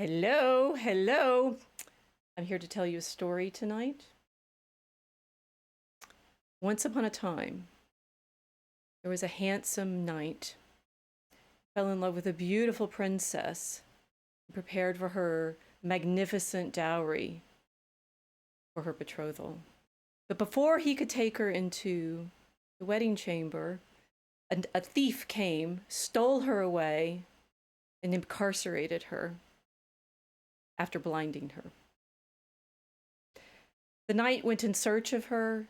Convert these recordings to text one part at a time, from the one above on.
Hello, hello. I'm here to tell you a story tonight. Once upon a time, there was a handsome knight who fell in love with a beautiful princess and prepared for her magnificent dowry for her betrothal. But before he could take her into the wedding chamber, a thief came, stole her away, and incarcerated her after blinding her. The knight went in search of her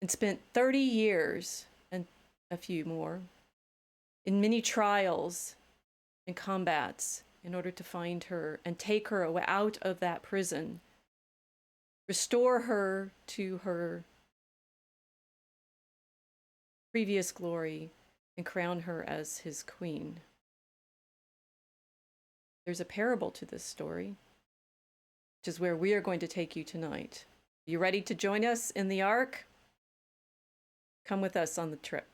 and spent 30 years and a few more in many trials and combats in order to find her and take her out of that prison, restore her to her previous glory, and crown her as his queen. There's a parable to this story, which is where we are going to take you tonight. Are you ready to join us in the ark? Come with us on the trip.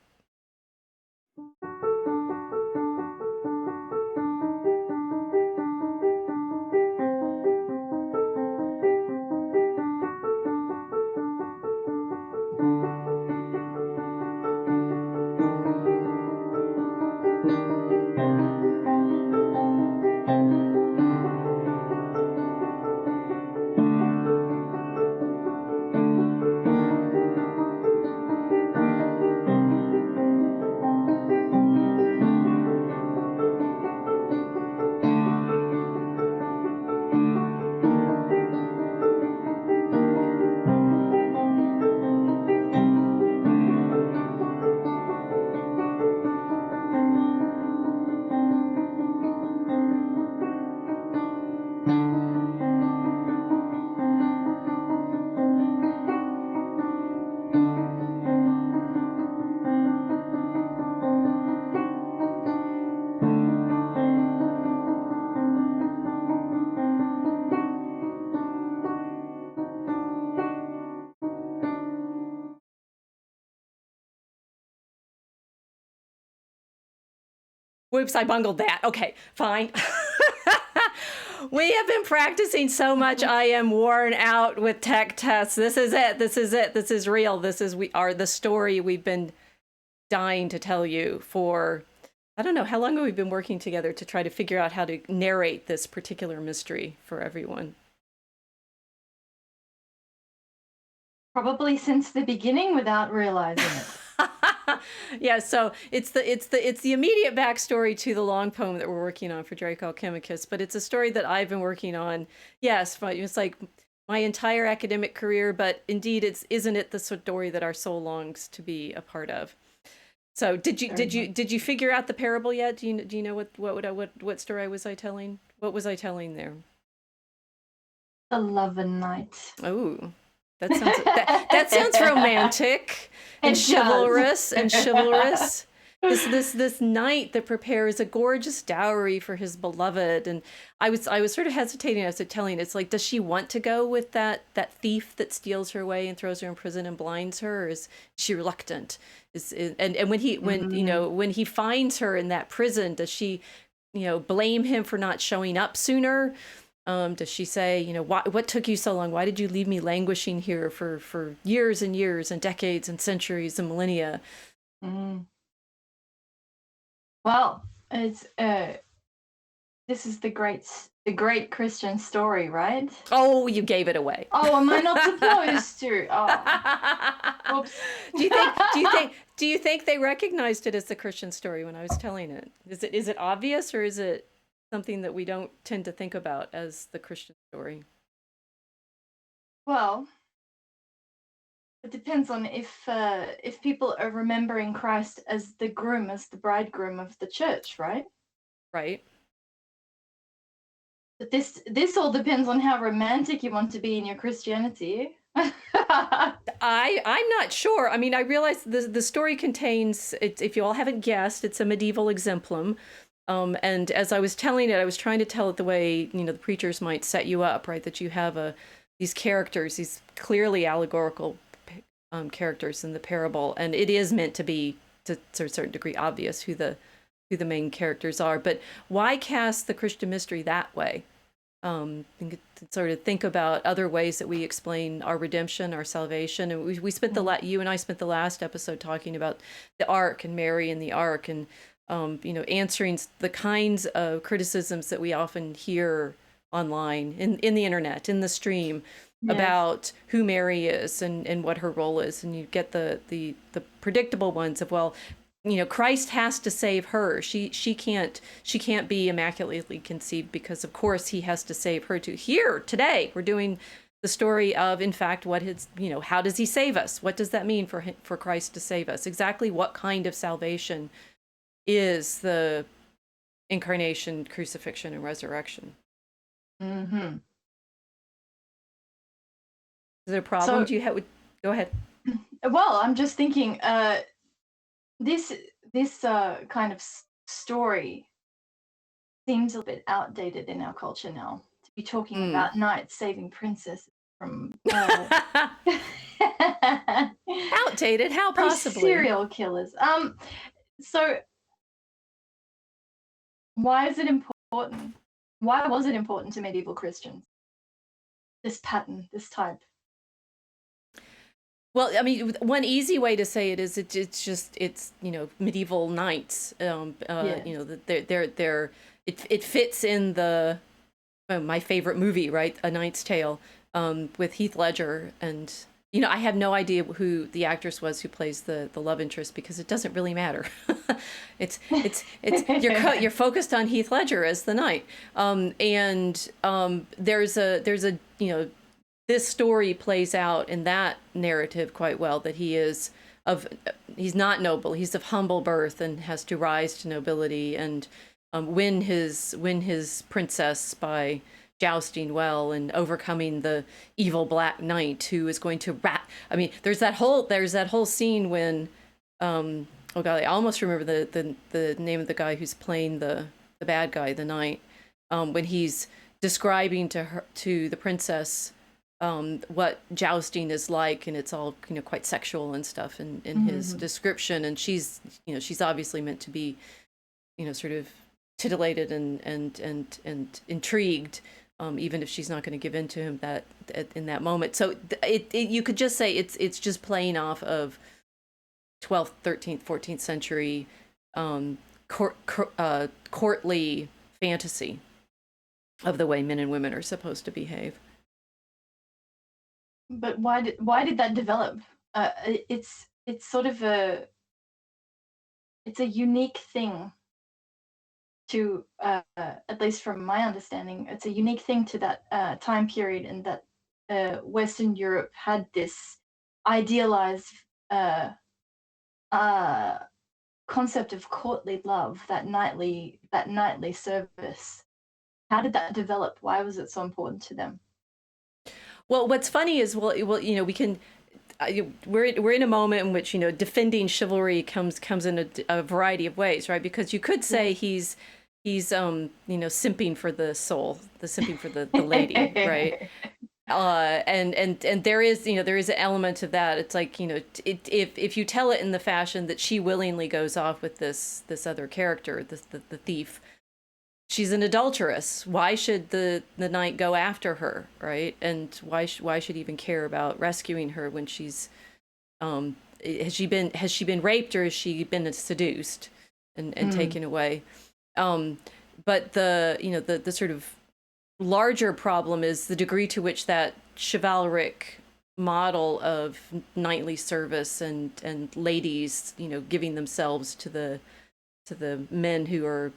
Whoops, I bungled that. Okay, fine. We have been practicing so much. I am worn out with tech tests. This is it. This is it. This is real. This is the story we've been dying to tell you for, I don't know, how long have we been working together to try to figure out how to narrate this particular mystery for everyone? Probably since the beginning without realizing it. Yeah, so it's the immediate backstory to the long poem that we're working on for Draco Alchemicus, but it's a story that I've been working on. Yes, it's like my entire academic career, but indeed, isn't it the story that our soul longs to be a part of? So did you figure out the parable yet? Do you know what story was I telling? What was I telling there? The Love and Night. Oh, that sounds romantic and It chivalrous does. and chivalrous. This knight that prepares a gorgeous dowry for his beloved, and I was sort of hesitating as to telling. It's like, does she want to go with that thief that steals her away and throws her in prison and blinds her, or is she reluctant? And when he finds her in that prison, does she blame him for not showing up sooner? Does she say, what took you so long? Why did you leave me languishing here for years and years and decades and centuries and millennia? Mm. Well, it's this is the great Christian story, right? Oh, you gave it away. Oh, am I not supposed to? Oh, oops. Do you think they recognized it as the Christian story when I was telling it? Is it obvious, or is it something that we don't tend to think about as the Christian story? Well, it depends on if people are remembering Christ as the groom, as the bridegroom of the church, right? Right. But this all depends on how romantic you want to be in your Christianity. I'm not sure. I mean, I realize the story contains, if you all haven't guessed, it's a medieval exemplum. And as I was telling it, I was trying to tell it the way, the preachers might set you up, right? That you have these characters, these clearly allegorical characters in the parable, and it is meant to be, to a certain degree, obvious who the who the main characters are. But why cast the Christian mystery that way? Sort of think about other ways that we explain our redemption, our salvation. And we spent you and I spent the last episode talking about the ark and Mary and the ark, and answering the kinds of criticisms that we often hear online, in the internet, in the stream, about who Mary is and what her role is. And you get the predictable ones of, well, Christ has to save her. She can't be immaculately conceived because of course he has to save her too. Here today we're doing the story of, in fact, what his, how does he save us? What does that mean for Christ to save us? Exactly what kind of salvation is the incarnation, crucifixion, and resurrection? Mm-hmm. Is there a problem? So, go ahead. Well, I'm just thinking, this kind of story seems a bit outdated in our culture now, to be talking about knights saving princesses from outdated? How possibly? Serial killers. So why is it important? Why was it important to medieval Christians? This pattern, this type. Well, I mean, one easy way to say it is it's medieval knights. It fits in the my favorite movie, right? A Knight's Tale, with Heath Ledger, and I have no idea who the actress was who plays the love interest, because it doesn't really matter. it's you're focused on Heath Ledger as the knight, there's a this story plays out in that narrative quite well, that he's not noble, he's of humble birth and has to rise to nobility and win his princess by jousting well and overcoming the evil Black Knight who is going to there's that whole scene when oh god, I almost remember the name of the guy who's playing the bad guy, the knight, when he's describing to the princess what jousting is like, and it's all quite sexual and stuff in his description, and she's obviously meant to be sort of titillated and intrigued, even if she's not going to give in to him in that moment. So you could just say it's just playing off of 12th, 13th, 14th century courtly fantasy of the way men and women are supposed to behave. But why did that develop? It's sort of it's a unique thing to, at least from my understanding, it's a unique thing to that time period, and that Western Europe had this idealized concept of courtly love, that knightly service. How did that develop? Why was it so important to them? Well, what's funny is, we can. We're in a moment in which defending chivalry comes in a variety of ways, right? Because you could say he's simping for the soul, simping for the lady, right? And there is an element of that. It's like if you tell it in the fashion that she willingly goes off with this other character, the thief. She's an adulteress. Why should the knight go after her, right? And why should he even care about rescuing her when she's has she been raped, or has she been seduced and taken away? But the sort of larger problem is the degree to which that chivalric model of knightly service and ladies giving themselves to the men who are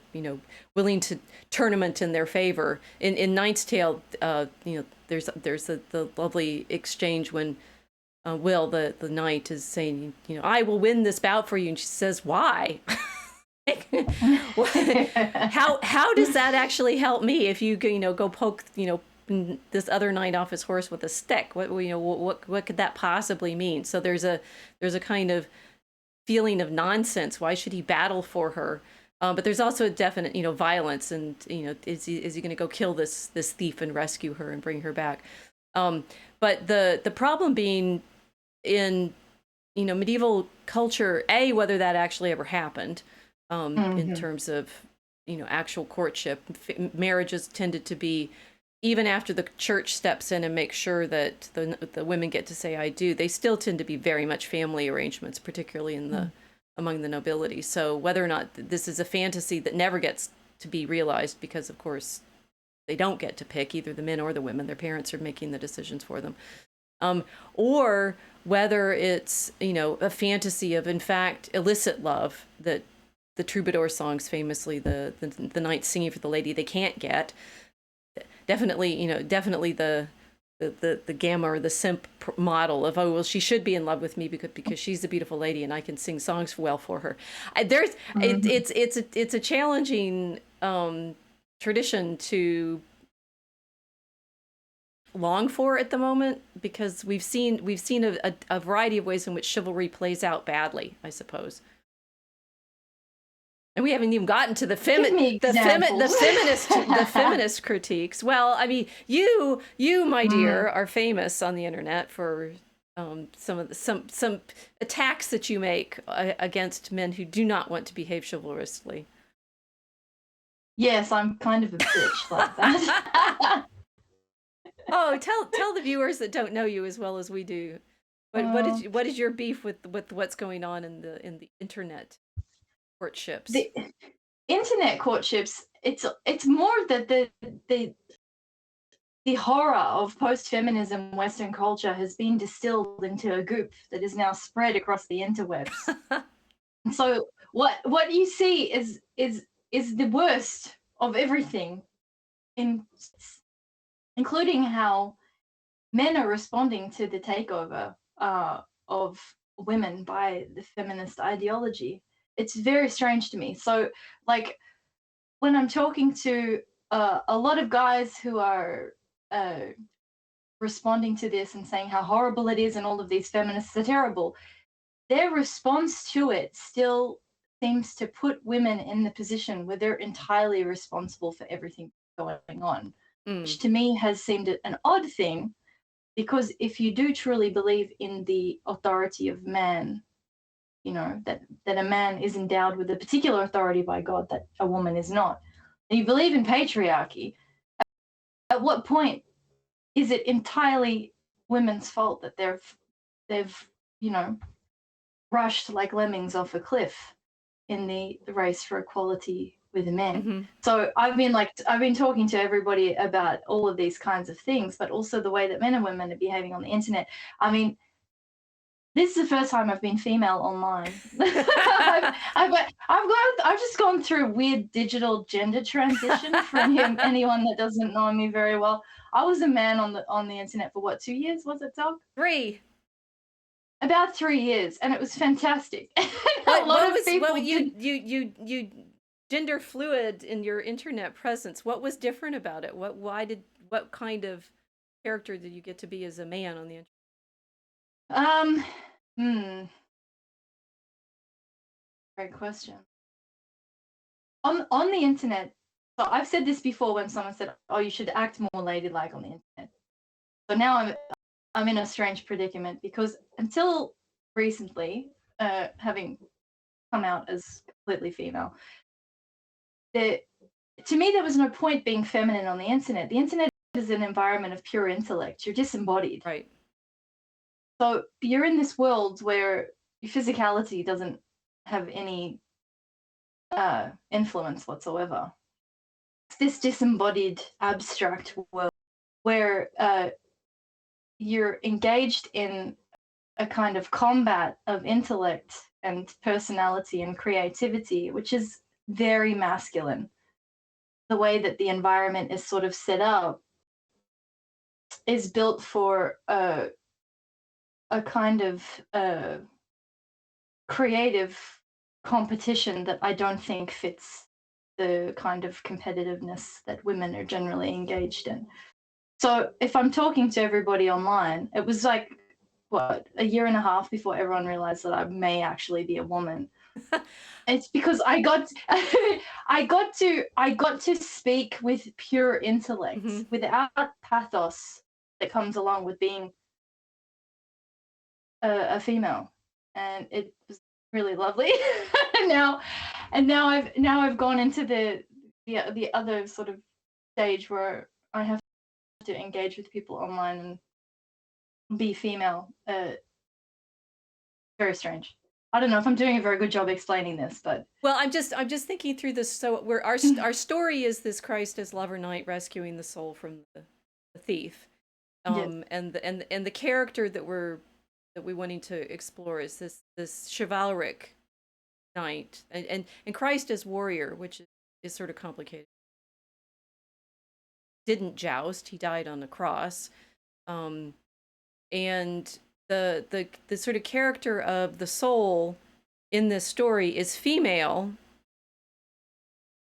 willing to tournament in their favor. In Knight's Tale, there's the lovely exchange when Will, the knight, is saying, I will win this bout for you, and she says, why? How does that actually help me if you go poke this other knight off his horse with a stick? What could that possibly mean? So there's a kind of feeling of nonsense. Why should he battle for her? But there's also a definite violence, and is he going to go kill this thief and rescue her and bring her back? But the problem being in medieval culture, whether that actually ever happened, in Hmm. terms of, actual courtship. Marriages tended to be, even after the church steps in and makes sure that the women get to say I do, they still tend to be very much family arrangements, particularly in the among the nobility. So whether or not this is a fantasy that never gets to be realized, because of course they don't get to pick, either the men or the women, their parents are making the decisions for them, or whether it's, a fantasy of, in fact, illicit love, that the troubadour songs famously, the knights singing for the lady they can't get. Definitely, definitely the gamma or the simp model of, oh well, she should be in love with me because she's a beautiful lady and I can sing songs well for her. Hmm. It's a challenging tradition to long for at the moment, because we've seen a variety of ways in which chivalry plays out badly, I suppose. And we haven't even gotten to Give me examples. the feminist critiques. Well, I mean, you, my dear, Mm. are famous on the internet for some attacks that you make against men who do not want to behave chivalrously. Yes, I'm kind of a bitch like that. Oh, tell the viewers that don't know you as well as we do. Uh, What is your beef with what's going on in the internet courtships? the internet courtships, it's more that the horror of post-feminism Western culture has been distilled into a goop that is now spread across the interwebs. And so what you see is the worst of everything, in including how men are responding to the takeover of women by the feminist ideology. It's very strange to me. So, like, when I'm talking to a lot of guys who are uh, responding to this and saying how horrible it is and all of these feminists are terrible, their response to it still seems to put women in the position where they're entirely responsible for everything going on, Mm. which to me has seemed an odd thing, because if you do truly believe in the authority of man, that a man is endowed with a particular authority by God that a woman is not, and you believe in patriarchy, at what point is it entirely women's fault that they've you know rushed like lemmings off a cliff in the race for equality with men? Hmm. So I've been talking to everybody about all of these kinds of things, but also the way that men and women are behaving on the internet. I mean, this is the first time I've been female online. I've just gone through a weird digital gender transition for anyone that doesn't know me very well. I was a man on the internet for what, 2 years? Was it, Doug? Three. About 3 years, and it was fantastic. A lot What of was people you gender fluid in your internet presence? What was different about it? What kind of character did you get to be as a man on the internet? um hmm, great question. On the internet, so I've said this before when someone said, "Oh, you should act more ladylike on the internet." So now I'm in a strange predicament, because until recently, having come out as completely female, there to me there was no point being feminine on the internet. The internet is an environment of pure intellect. You're disembodied. Right. So you're in this world where your physicality doesn't have any influence whatsoever. It's this disembodied, abstract world where you're engaged in a kind of combat of intellect and personality and creativity, which is very masculine. The way that the environment is sort of set up is built for a kind of creative competition that I don't think fits the kind of competitiveness that women are generally engaged in. So if I'm talking to everybody online, it was like, what, a year and a half before everyone realized that I may actually be a woman. It's because I got to speak with pure intellect Hmm. without pathos that comes along with being a female, and it was really lovely. and now I've gone into the other sort of stage where I have to engage with people online and be female. Very strange. I don't know if I'm doing a very good job explaining this, but Well, I'm just thinking through this. So we're our story is this Christ as lover knight rescuing the soul from the thief. yes. And the character that we wanting to explore is this chivalric knight, and Christ as warrior, which is sort of complicated. Didn't joust; he died on the cross. Um, and the sort of character of the soul in this story is female,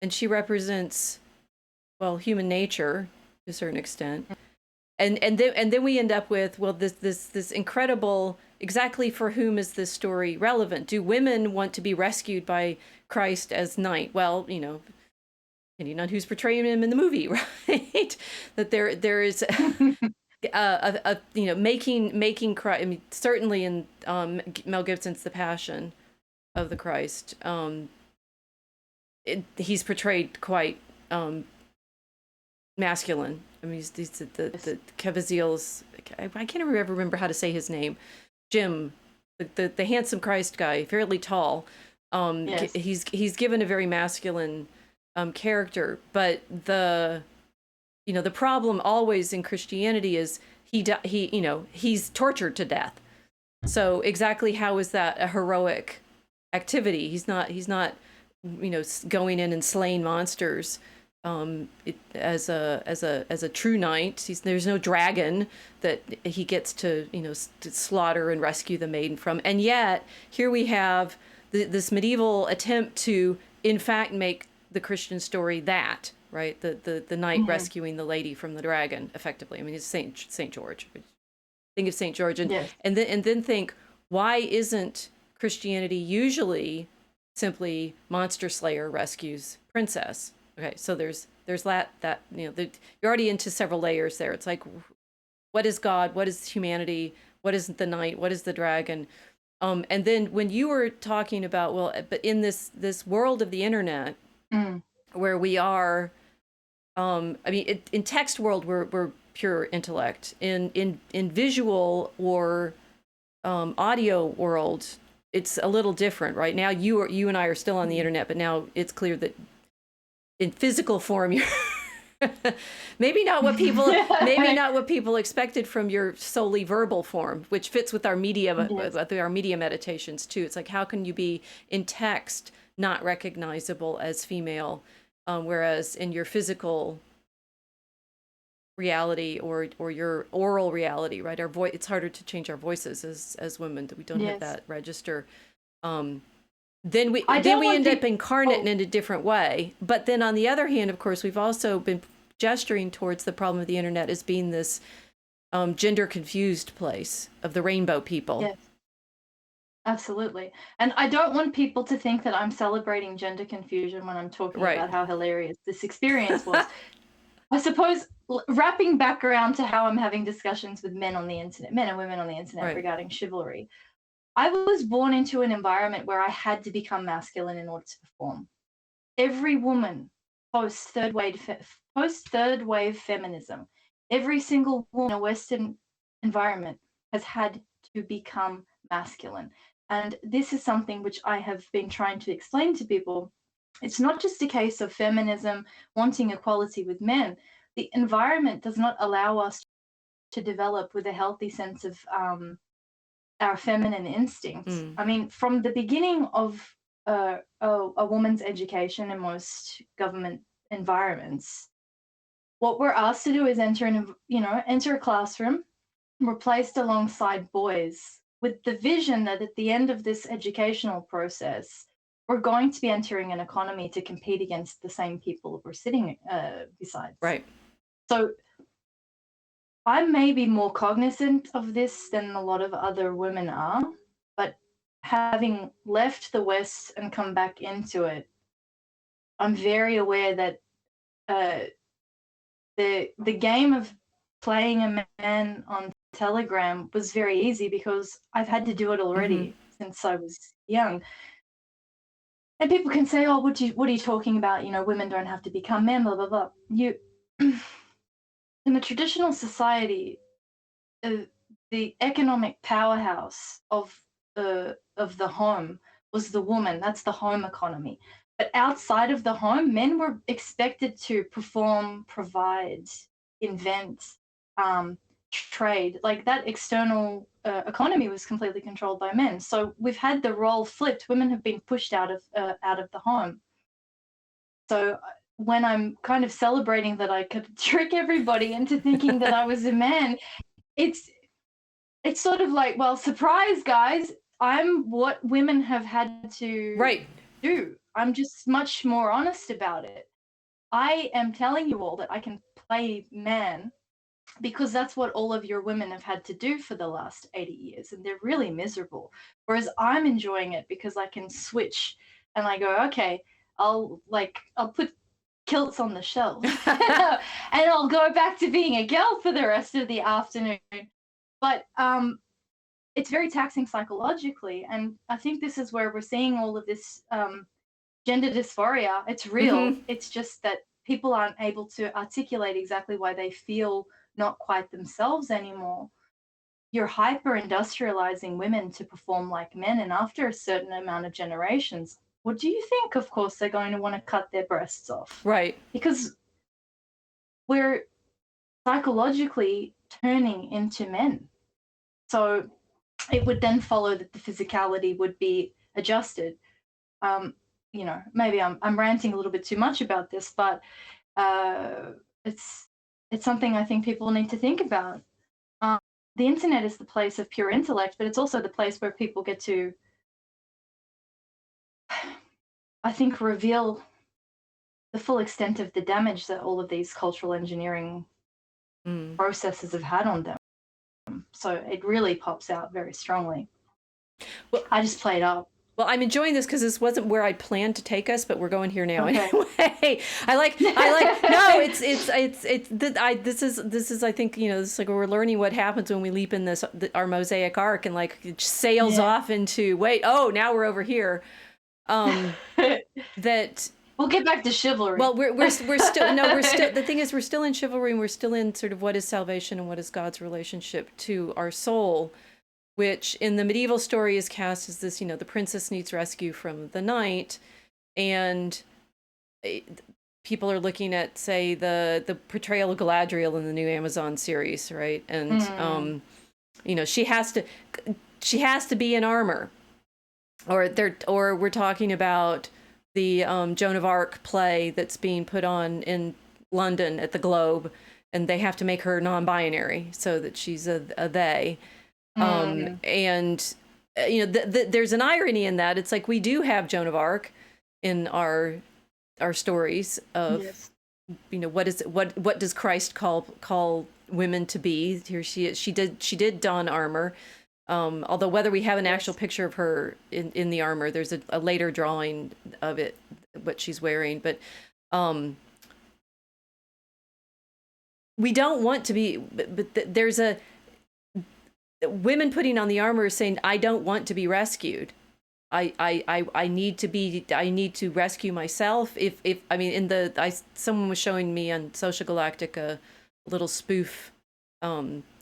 and she represents, well, human nature to a certain extent. And then we end up with, well, this incredible, exactly for whom is this story relevant? Do women want to be rescued by Christ as knight? Well, depending on who's portraying him in the movie, right? That there is making Christ. I mean, certainly in Mel Gibson's The Passion of the Christ, he's portrayed quite masculine. I mean, he's the Caviezel's. I can't ever remember how to say his name. Jim, the handsome Christ guy, fairly tall. Yes. He's given a very masculine character, but the problem always in Christianity is he's tortured to death. So exactly how is that a heroic activity? He's not going in and slaying monsters as a true knight. There's no dragon that he gets to to slaughter and rescue the maiden from. And yet here we have this medieval attempt to in fact make the Christian story that, right, the knight rescuing the lady from the dragon, effectively. I mean, it's Saint George. Think of Saint George, and Yes. and then think, why isn't Christianity usually simply monster slayer rescues princess? Okay, so there's that you're already into several layers there. It's like, what is God? What is humanity? What is the knight? What is the dragon? And then when you were talking about, well, but in this world of the internet, where we are, I mean, in text world we're pure intellect. In visual or audio world, it's a little different. Right now, you and I are still on the internet, but now it's clear that in physical form you're maybe not what people expected from your solely verbal form, which fits with our media Yes. with our media meditations too. It's like, how can you be in text not recognizable as female, whereas in your physical reality or your oral reality, right? Our voice, it's harder to change our voices as women, that we don't have Yes. that register. Then we I don't want end up incarnate in a different way. But then on the other hand, of course, we've also been gesturing towards the problem of the internet as being this gender confused place of the rainbow people. Yes. Absolutely. And I don't want people to think that I'm celebrating gender confusion when I'm talking Right. about how hilarious this experience was. I suppose wrapping back around to how I'm having discussions with men on the internet, men and women on the internet, Right. regarding chivalry. I was born into an environment where I had to become masculine in order to perform. Every woman post third wave feminism, every single woman in a Western environment has had to become masculine. And this is something which I have been trying to explain to people. It's not just a case of feminism wanting equality with men. The environment does not allow us to develop with a healthy sense of our feminine instincts. I mean, from the beginning of a woman's education in most government environments, what we're asked to do is enter a classroom. We're placed alongside boys with the vision that at the end of this educational process, we're going to be entering an economy to compete against the same people we're sitting beside. Right. So I may be more cognizant of this than a lot of other women are, but having left the West and come back into it, I'm very aware that the game of playing a man on Telegram was very easy because I've had to do it already since I was young. And people can say, "Oh, what are you talking about? You know, women don't have to become men." Blah blah blah. You in a traditional society, uh, the economic powerhouse of the home was the woman. That's the home economy. But outside of the home, men were expected to perform, provide, invent, um, trade. Like that external economy was completely controlled by men. So we've had the role flipped. Women have been pushed out of the home. So when I'm kind of celebrating that I could trick everybody into thinking that I was a man, it's it's sort of like, well, surprise, guys. I'm what women have had to Right. do. I'm just much more honest about it. I am telling you all that I can play man because that's what all of your women have had to do for the last 80 years, and they're really miserable. Whereas I'm enjoying it because I can switch and I go, okay, I'll put kilts on the shelf and I'll go back to being a girl for the rest of the afternoon. But it's very taxing psychologically, and I think this is where we're seeing all of this gender dysphoria. It's real. It's just that people aren't able to articulate exactly why they feel not quite themselves anymore. You're hyper industrializing women to perform like men, and after a certain amount of generations, what do you think? Of course, they're going to want to cut their breasts off. Right. Because we're psychologically turning into men. So it would then follow that the physicality would be adjusted. You know, maybe I'm ranting a little bit too much about this, but uh, it's it's something I think people need to think about. Um, the internet is the place of pure intellect, but it's also the place where people get to, I think, reveal the full extent of the damage that all of these cultural engineering processes have had on them. So it really pops out very strongly. Well, I just played up. Well, I'm enjoying this because this wasn't where I planned to take us, but we're going here now Okay. anyway. I like. No, this is. I think this is like we're learning what happens when we leap in our mosaic arc and like it sails off into wait. Oh, now we're over here. That. We'll get back to chivalry. Well, we're still no, we're still. The thing is, we're still in chivalry, and we're still in sort of what is salvation and what is God's relationship to our soul. Which in the medieval story is cast as this, the princess needs rescue from the knight, and people are looking at, say, the portrayal of Galadriel in the new Amazon series, right? And she has to be in armor, or we're talking about the Joan of Arc play that's being put on in London at the Globe, and they have to make her non-binary so that she's a they. And there's an irony in that. It's like we do have Joan of Arc in our stories of what does Christ call women to be. Here she is. She did don armor, although whether we have an actual picture of her in the armor, there's a later drawing of it, what she's wearing, but we don't want to be, but there's a women putting on the armor saying, I don't want to be rescued. I need to rescue myself. Someone was showing me on Social Galactic a little spoof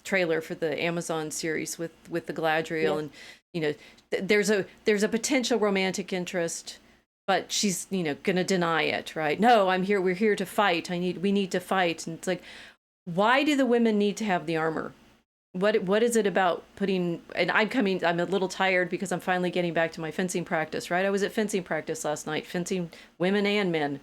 trailer for the Amazon series with the Galadriel, and there's a potential romantic interest, but she's gonna deny it, right? No, we're here to fight. We need to fight. And it's like, why do the women need to have the armor? What is it about putting, and I'm a little tired because I'm finally getting back to my fencing practice, right? I was at fencing practice last night, fencing women and men.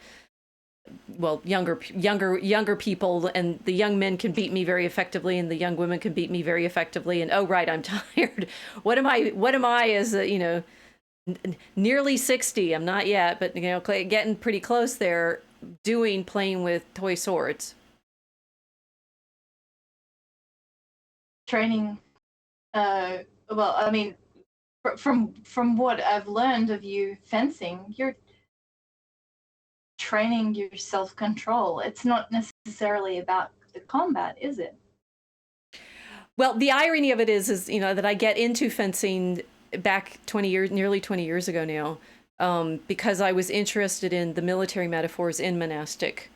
Well, younger people, and the young men can beat me very effectively, and the young women can beat me very effectively. And oh, right, I'm tired. What am I as nearly 60? I'm not yet, but getting pretty close there, playing with toy swords. Training, well, I mean, from what I've learned of you fencing, you're training your self-control. It's not necessarily about the combat, is it? Well, the irony of it is that I get into fencing back 20 years, nearly 20 years ago now, because I was interested in the military metaphors in monastic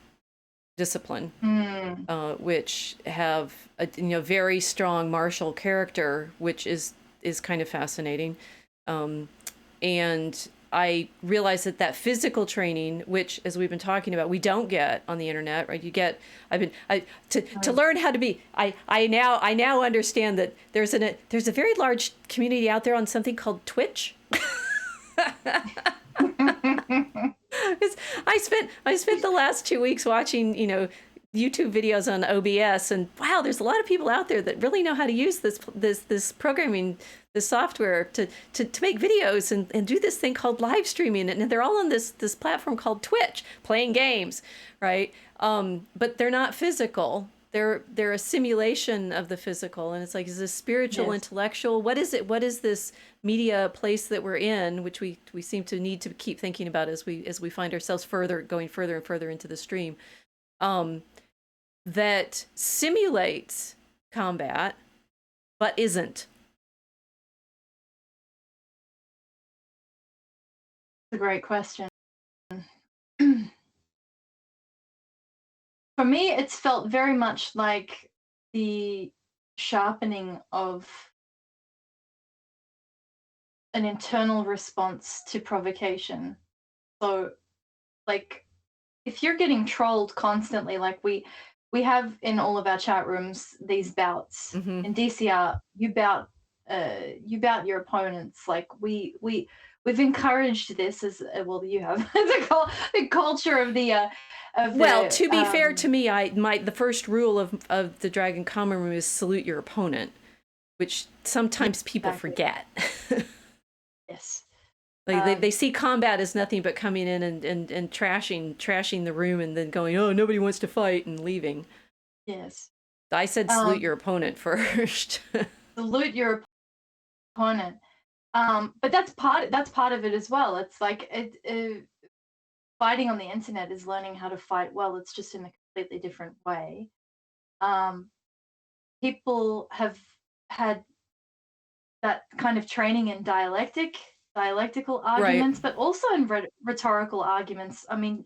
discipline, which have a very strong martial character, which is kind of fascinating. And I realized that physical training, which, as we've been talking about, we don't get on the internet, right? To learn how to be. I now understand that there's a very large community out there on something called Twitch. I spent the last 2 weeks watching, YouTube videos on OBS, and wow, there's a lot of people out there that really know how to use this programming, this software to make videos and do this thing called live streaming, and they're all on this platform called Twitch, playing games, right? But they're not physical. They're a simulation of the physical, and it's like, is this spiritual, yes, intellectual? What is it? What is this media place that we're in, which we seem to need to keep thinking about as we find ourselves going further and further into the stream, that simulates combat, but isn't. A great question. For me, it's felt very much like the sharpening of an internal response to provocation. So, like, if you're getting trolled constantly, like we have in all of our chat rooms these bouts. Mm-hmm. In DCR, you bout your opponents. Like we've encouraged this as well. You have the culture of the well, to be fair to me, the first rule of the Dragon Common Room is salute your opponent, which sometimes people forget. Yes. Like they see combat as nothing but coming in and trashing the room and then going, oh, nobody wants to fight, and leaving. Yes. I said salute your opponent first. Salute your opponent. But that's part of it as well. It's like fighting on the internet is learning how to fight well. It's just in a completely different way. People have had that kind of training in dialectical arguments, right, but also in rhetorical arguments. I mean,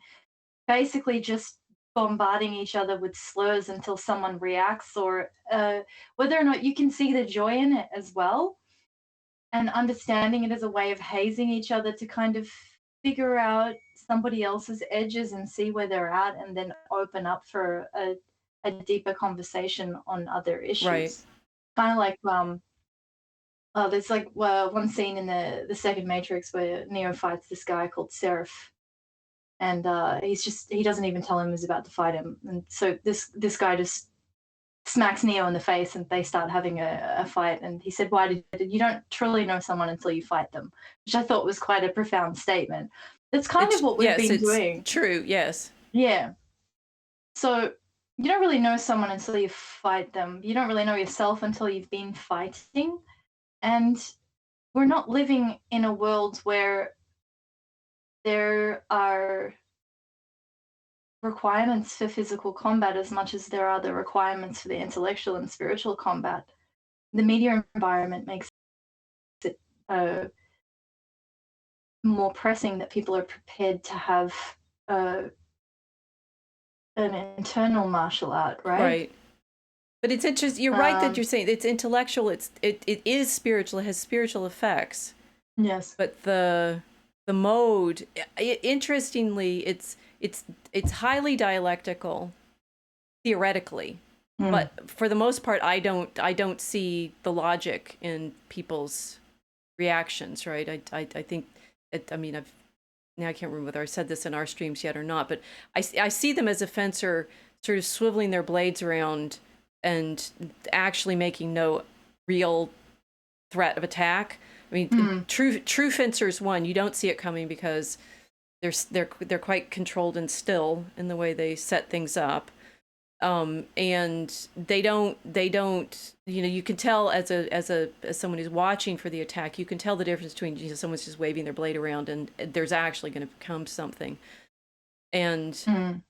basically just bombarding each other with slurs until someone reacts, or whether or not you can see the joy in it as well, and understanding it as a way of hazing each other to kind of figure out somebody else's edges and see where they're at, and then open up for a deeper conversation on other issues. Right. Kind of like there's like one scene in the second Matrix where Neo fights this guy called Seraph, and he doesn't even tell him he's about to fight him, and so this guy just smacks Neo in the face, and they start having a fight. And he said, "Why did you don't truly know someone until you fight them?" Which I thought was quite a profound statement. That's kind of what we've been doing. True. Yes. Yeah. So you don't really know someone until you fight them. You don't really know yourself until you've been fighting. And we're not living in a world where there are requirements for physical combat as much as there are the requirements for the intellectual and spiritual combat. The media environment makes it more pressing that people are prepared to have an internal martial art, right? Right. But it's interesting. You're right that you're saying it's intellectual. It is spiritual. It has spiritual effects. Yes. But the mode, interestingly, it's highly dialectical, theoretically. But for the most part, I don't see the logic in people's reactions. Right. I think. I mean, I can't remember whether I said this in our streams yet or not. But I see them as a fencer, sort of swiveling their blades around and actually making no real threat of attack. I mean, true fencers, you don't see it coming because they're quite controlled and still in the way they set things up, and they don't. You can tell as someone who's watching for the attack, you can tell the difference between someone's just waving their blade around and there's actually going to come something, and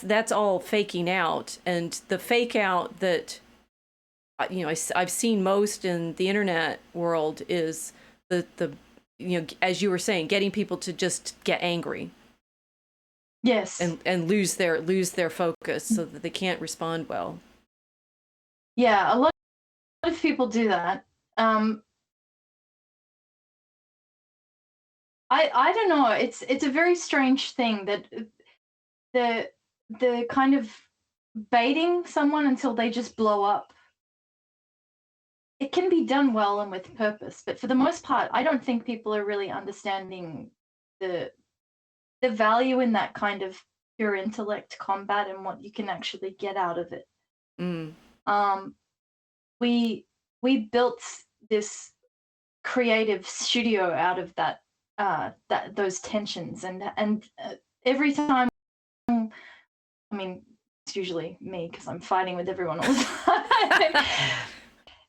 that's all faking out, and the fake out that I've seen most in the internet world is the as you were saying, getting people to just get angry Yes. and lose their focus so that they can't respond well. Yeah, a lot of people do that. Um, I don't know. It's a very strange thing that the the kind of baiting someone until they just blow up. It can be done well and with purpose, but for the most part, I don't think people are really understanding the the value in that kind of pure intellect combat and what you can actually get out of it. Mm. Um, we we built this creative studio out of that those tensions and every time, I mean, it's usually me because I'm fighting with everyone all the time.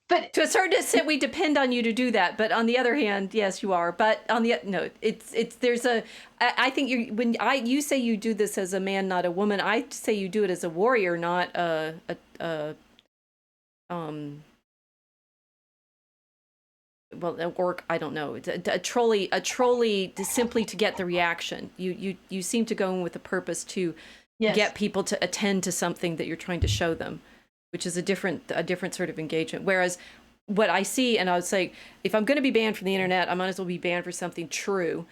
But To a certain extent, we depend on you to do that. But on the other hand, yes, you are. But on the no, it's there's a. I think you say you do this as a man, not a woman. I say you do it as a warrior, not a um. Well, a orc. I don't know. It's a trolley simply to get the reaction. You seem to go in with a purpose to yes, get people to attend to something that you're trying to show them, which is a different sort of engagement. Whereas what I see, and I would say, if I'm going to be banned from the internet, I might as well be banned for something true.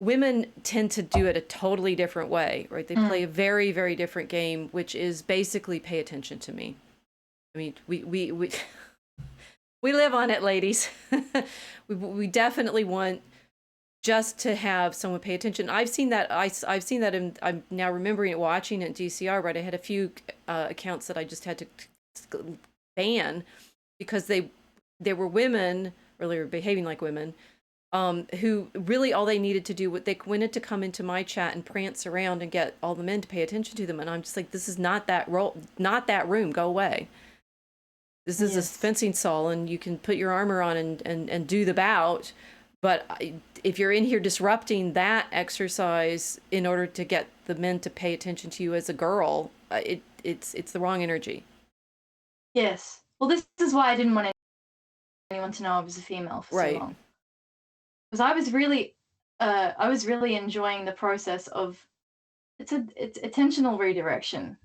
Women tend to do it a totally different way, right? They play mm, a very, very different game, which is basically pay attention to me. I mean, we we live on it, ladies. We definitely want just to have someone pay attention. I've seen that. I've seen that. I'm now remembering it watching at GCR. Right, I had a few accounts that I just had to ban because they were women, or they were behaving like women, who really all they needed to do, what they wanted to come into my chat and prance around and get all the men to pay attention to them, and I'm just like, this is not that role, not that room. Go away. This is a yes, fencing stall, and you can put your armor on and do the bout. But if you're in here disrupting that exercise in order to get the men to pay attention to you as a girl, it's the wrong energy. yes. Well, this is why I didn't want anyone to know I was a female for so Right. long, because I was really enjoying the process of it's attentional redirection.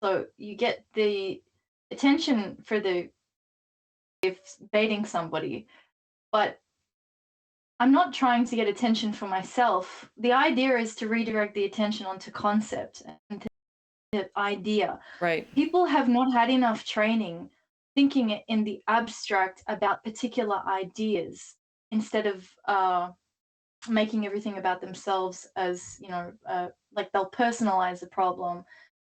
So you get the attention for the if baiting somebody, but I'm not trying to get attention for myself. The idea is to redirect the attention onto concept and to the idea. Right. People have not had enough training thinking in the abstract about particular ideas instead of making everything about themselves as, like they'll personalize the problem,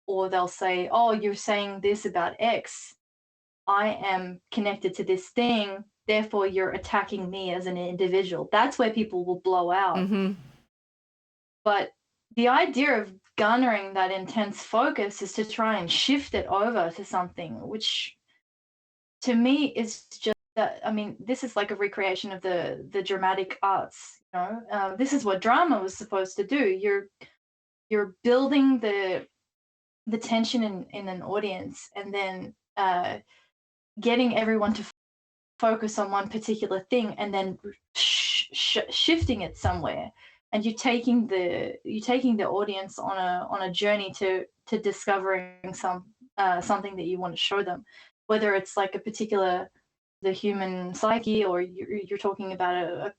or they'll say, oh, you're saying this about X. I am connected to this thing, therefore you're attacking me as an individual. That's where people will blow out. Mm-hmm. But the idea of garnering that intense focus is to try and shift it over to something which to me is just that. I mean, this is like a recreation of the dramatic arts. This is what drama was supposed to do. You're building the tension in an audience, and then getting everyone to focus on one particular thing, and then shifting it somewhere. And you're taking the audience on a journey to discovering something that you want to show them, whether it's like a particular the human psyche, or you're talking about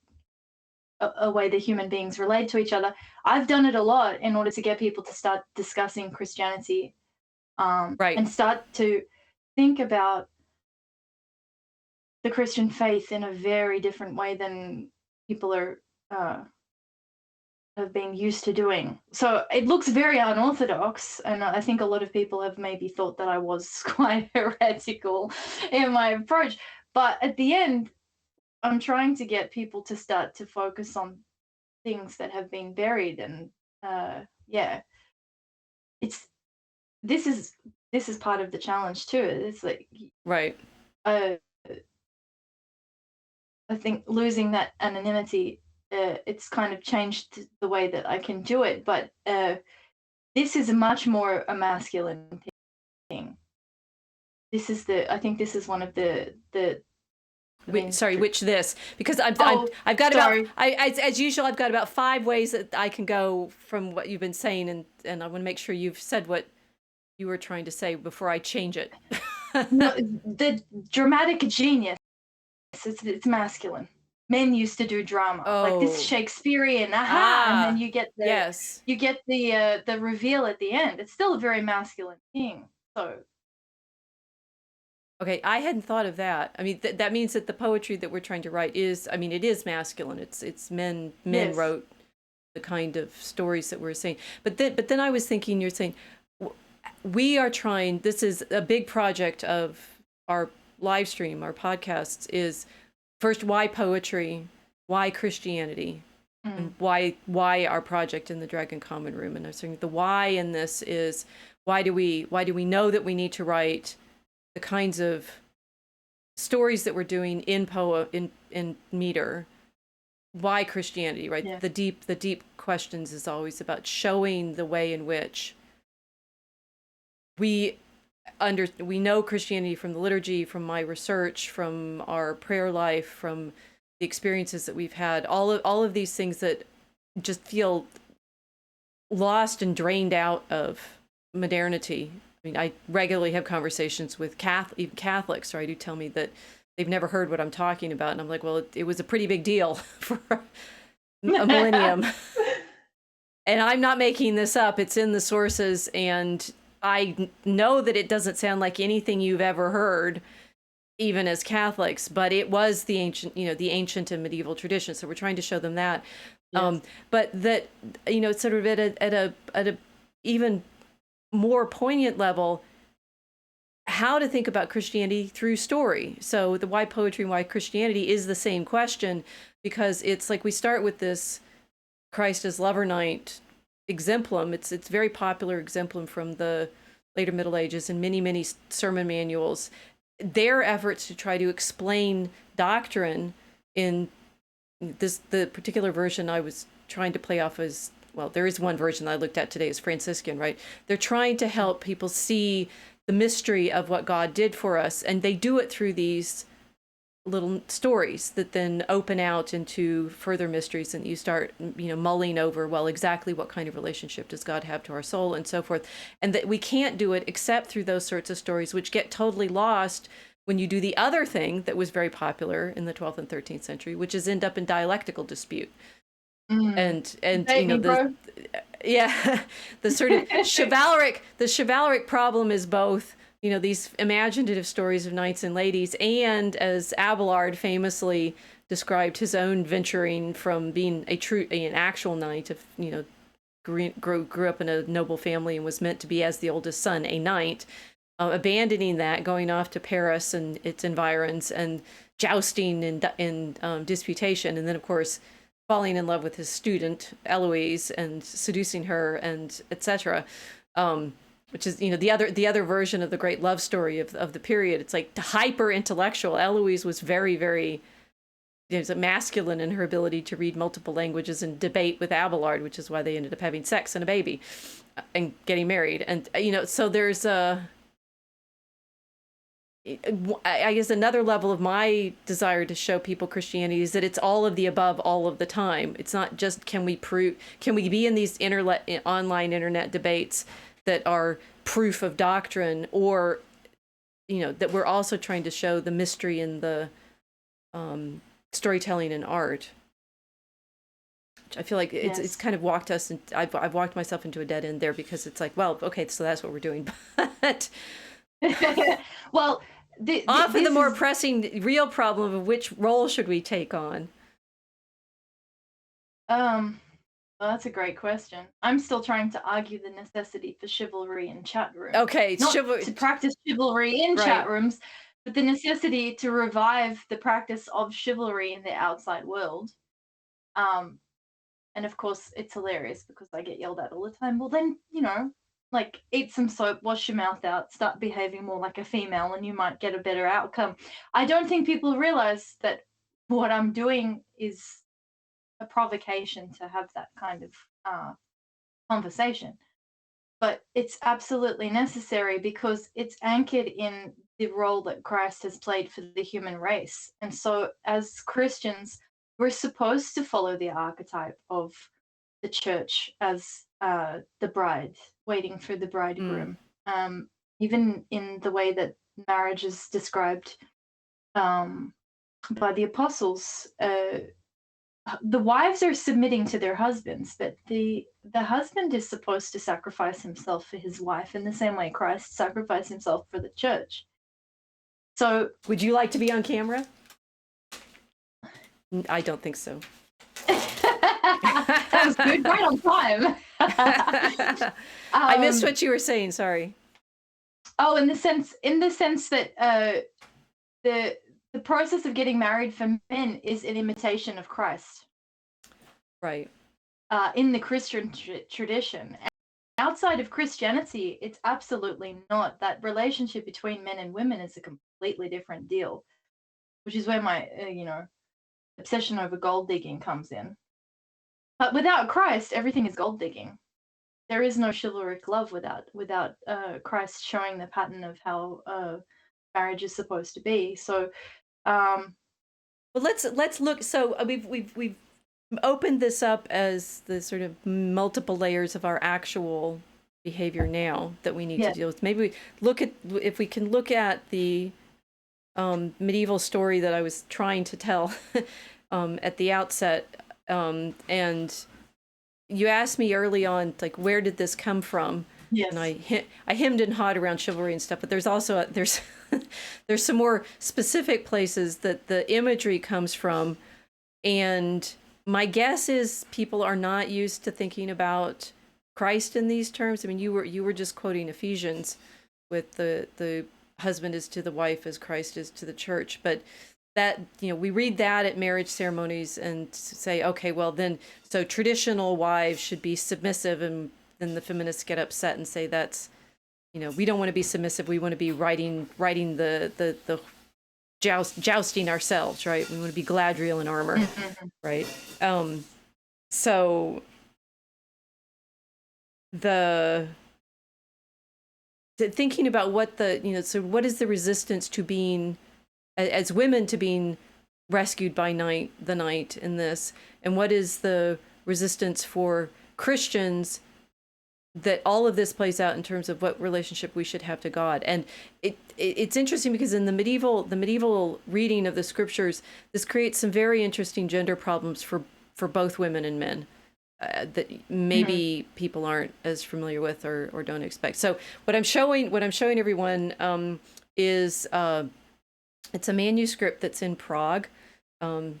a way that human beings relate to each other. I've done it a lot in order to get people to start discussing Christianity, Right. and start to think about the Christian faith in a very different way than people are have been used to doing. So it looks very unorthodox, and I think a lot of people have maybe thought that I was quite heretical in my approach. But at the end, I'm trying to get people to start to focus on things that have been buried, and yeah, it's this is this is part of the challenge too. It's like Right. uh, I think losing that anonymity, it's kind of changed the way that I can do it. But this is much more a masculine thing. I think this is one of the Sorry, manuscript. which this? Because Oh, I've got about sorry. as usual I've got about 5 ways that I can go from what you've been saying, and I want to make sure you've said what you were trying to say before I change it. No, the dramatic genius. It's masculine. Men used to do drama like this Oh, Shakespearean aha, and then ah, yes. you get the reveal at the end. It's still a very masculine thing. So Okay, I hadn't thought of that. I mean, that means that the poetry that we're trying to write is, I mean, it is masculine. It's men yes, wrote the kind of stories that we're saying. But then I was thinking, you're saying we are trying. This is a big project of our live stream, our podcasts. Is first, why poetry, why Christianity, and mm, why our project in the Dragon Common Room. And I was saying the why in this is why do we know that we need to write the kinds of stories that we're doing in poem in meter. Why Christianity, right? yes, The deep questions is always about showing the way in which we we know Christianity from the liturgy, from my research, from our prayer life, from the experiences that we've had, all of these things that just feel lost and drained out of modernity. I mean, I regularly have conversations with even Catholics, right, who tell me that they've never heard what I'm talking about, and I'm like, well, it was a pretty big deal for a millennium, and I'm not making this up. It's in the sources, and I know that it doesn't sound like anything you've ever heard, even as Catholics, but it was the ancient and medieval tradition. So we're trying to show them that. yes, But that, sort of at a even more poignant level, how to think about Christianity through story. So the why poetry and why Christianity is the same question, because it's like we start with this Christ as lover knight exemplum. It's very popular exemplum from the later Middle Ages and many sermon manuals. Their efforts to try to explain doctrine in the particular version I was trying to play off as, well, there is one version I looked at today is Franciscan, right? They're trying to help people see the mystery of what God did for us, and they do it through these little stories that then open out into further mysteries, and you start mulling over, well, exactly what kind of relationship does God have to our soul, and so forth. And that we can't do it except through those sorts of stories, which get totally lost when you do the other thing that was very popular in the 12th and 13th century, which is end up in dialectical dispute. mm. And Debate me, the bro. yeah, the chivalric problem is both these imaginative stories of knights and ladies, and as Abelard famously described his own venturing from being an actual knight of grew up in a noble family and was meant to be, as the oldest son, a knight, abandoning that, going off to Paris and its environs, and jousting and disputation, and then of course falling in love with his student Eloise and seducing her, and etc. Which is the other version of the great love story of the period. It's like hyper intellectual. Eloise was very masculine in her ability to read multiple languages and debate with Abelard, which is why they ended up having sex and a baby and getting married. And so there's I guess another level of my desire to show people Christianity is that it's all of the above all of the time. It's not just can we be in these online internet debates that are proof of doctrine, or that we're also trying to show the mystery in the storytelling and art. Which I feel like it's Yes. kind of walked us, and I've walked myself into a dead end there, because it's like, well, okay, so that's what we're doing, but Well, often the this more is pressing real problem of which role should we take on. um well, that's a great question. I'm still trying to argue the necessity for chivalry in chat rooms. Okay, Not to practice chivalry in chat right. rooms, but the necessity to revive the practice of chivalry in the outside world. Um, and of course, it's hilarious because I get yelled at all the time. Well, then, like eat some soap, wash your mouth out, start behaving more like a female, and you might get a better outcome. I don't think people realize that what I'm doing is a provocation to have that kind of conversation. but it's absolutely necessary because it's anchored in the role that Christ has played for the human race. And so, as Christians, we're supposed to follow the archetype of the church as the bride, waiting for the Mm. bridegroom. Even in the way that marriage is described um, by the apostles, the wives are submitting to their husbands, but the husband is supposed to sacrifice himself for his wife in the same way Christ sacrificed himself for the church. So Would you like to be on camera? I don't think so. that was good, right on time. I missed what you were saying. Sorry. Oh, in the sense that the the process of getting married for men is an imitation of Christ Right. in the Christian tradition. Outside of Christianity, it's absolutely not. That relationship between men and women is a completely different deal, which is where my, obsession over gold digging comes in. But without Christ, everything is gold digging. There is no chivalric love without Christ showing the pattern of how marriage is supposed to be. So, um, Well, let's look. So we've opened this up as the sort of multiple layers of our actual behavior now that we need to yeah, deal with. Maybe we look at if we can look at the medieval story that I was trying to tell at the outset. And you asked me early on, like, where did this come from? And yes, I hemmed and hawed around chivalry and stuff, but there's also there's there's some more specific places that the imagery comes from, and my guess is people are not used to thinking about Christ in these terms. I mean, you were just quoting Ephesians with the husband is to the wife as Christ is to the church, but that, we read that at marriage ceremonies and say, okay, well then, so traditional wives should be submissive, and then the feminists get upset and say that's, we don't want to be submissive, we want to be riding the jousting ourselves, right? We want to be Gladriel in armor, mhm, right? So the thinking about what so what is the resistance to being, as women, to being rescued by the night in this, and what is the resistance for Christians that all of this plays out in terms of what relationship we should have to God. And it's interesting because in the medieval reading of the scriptures, this creates some very interesting gender problems for both women and men that mhm. maybe people aren't as familiar with or don't expect. So what I'm showing everyone is it's a manuscript that's in Prague. I'll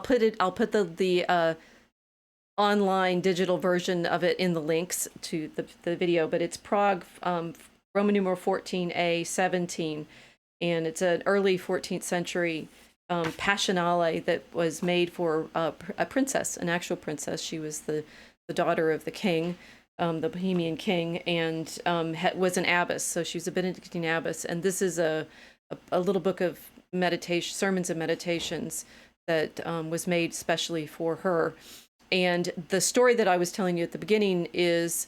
put the online digital version of it in the links to the video, but it's Prague, Roman numeral 14a 17, and it's an early 14th century passionale that was made for a princess, an actual princess. She was the daughter of the king, the Bohemian king, and was an abbess. So she was a Benedictine abbess, and this is a little book of meditation, sermons and meditations that was made specially for her. And the story that I was telling you at the beginning is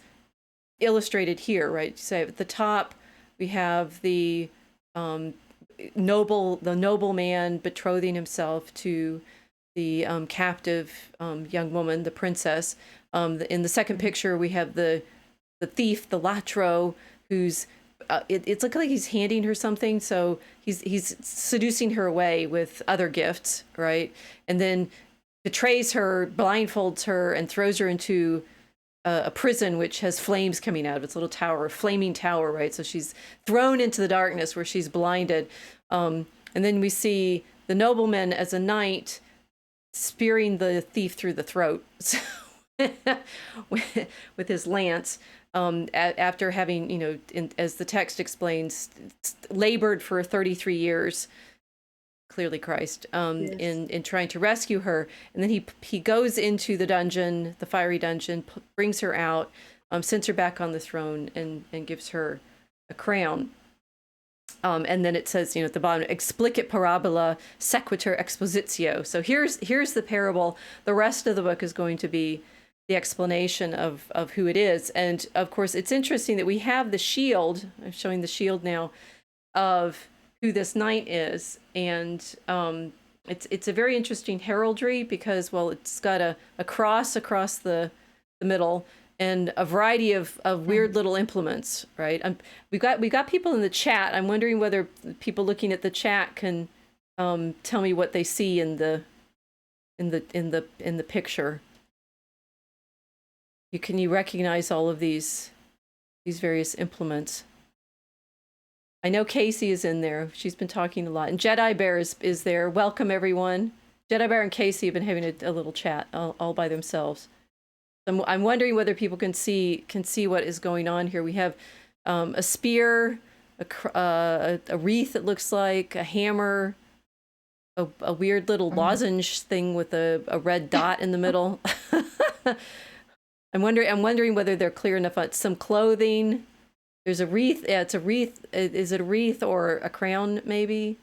illustrated here, right? So at the top, we have the noble man betrothing himself to the captive young woman, the princess. In the second picture, we have the thief, the latro, who's it's like he's handing her something, so he's seducing her away with other gifts, right? And then betrays her, blindfolds her, and throws her into a prison which has flames coming out of its little tower, a flaming tower, right? So she's thrown into the darkness where she's blinded. And then we see the nobleman as a knight spearing the thief through the throat with his lance. After having, as the text explains, labored for 33 years, clearly Christ, Yes. in trying to rescue her. And then he goes into the dungeon, the fiery dungeon, brings her out, sends her back on the throne, and gives her a crown. And then it says, at the bottom, explicit parabola sequitur expositio. So here's the parable. The rest of the book is going to be the explanation of who it is. And of course, it's interesting that we have the shield. I'm showing the shield now of who this knight is, and it's a very interesting heraldry because, well, it's got a cross across the middle and a variety of weird little implements, right? We got people in the chat. I'm wondering whether people looking at the chat can tell me what they see in the picture. Can you recognize all of these various implements? I know Casey is in there. She's been talking a lot. And Jedi Bear is there. Welcome, everyone. Jedi Bear and Casey have been having a little chat all by themselves. I'm wondering whether people can see what is going on here. We have a spear, a wreath, it looks like, a hammer, a weird little lozenge thing with a red dot in the middle. I'm wondering whether they're clear enough. Some clothing. There's a wreath. Yeah, it's a wreath. Is it a wreath or a crown, maybe?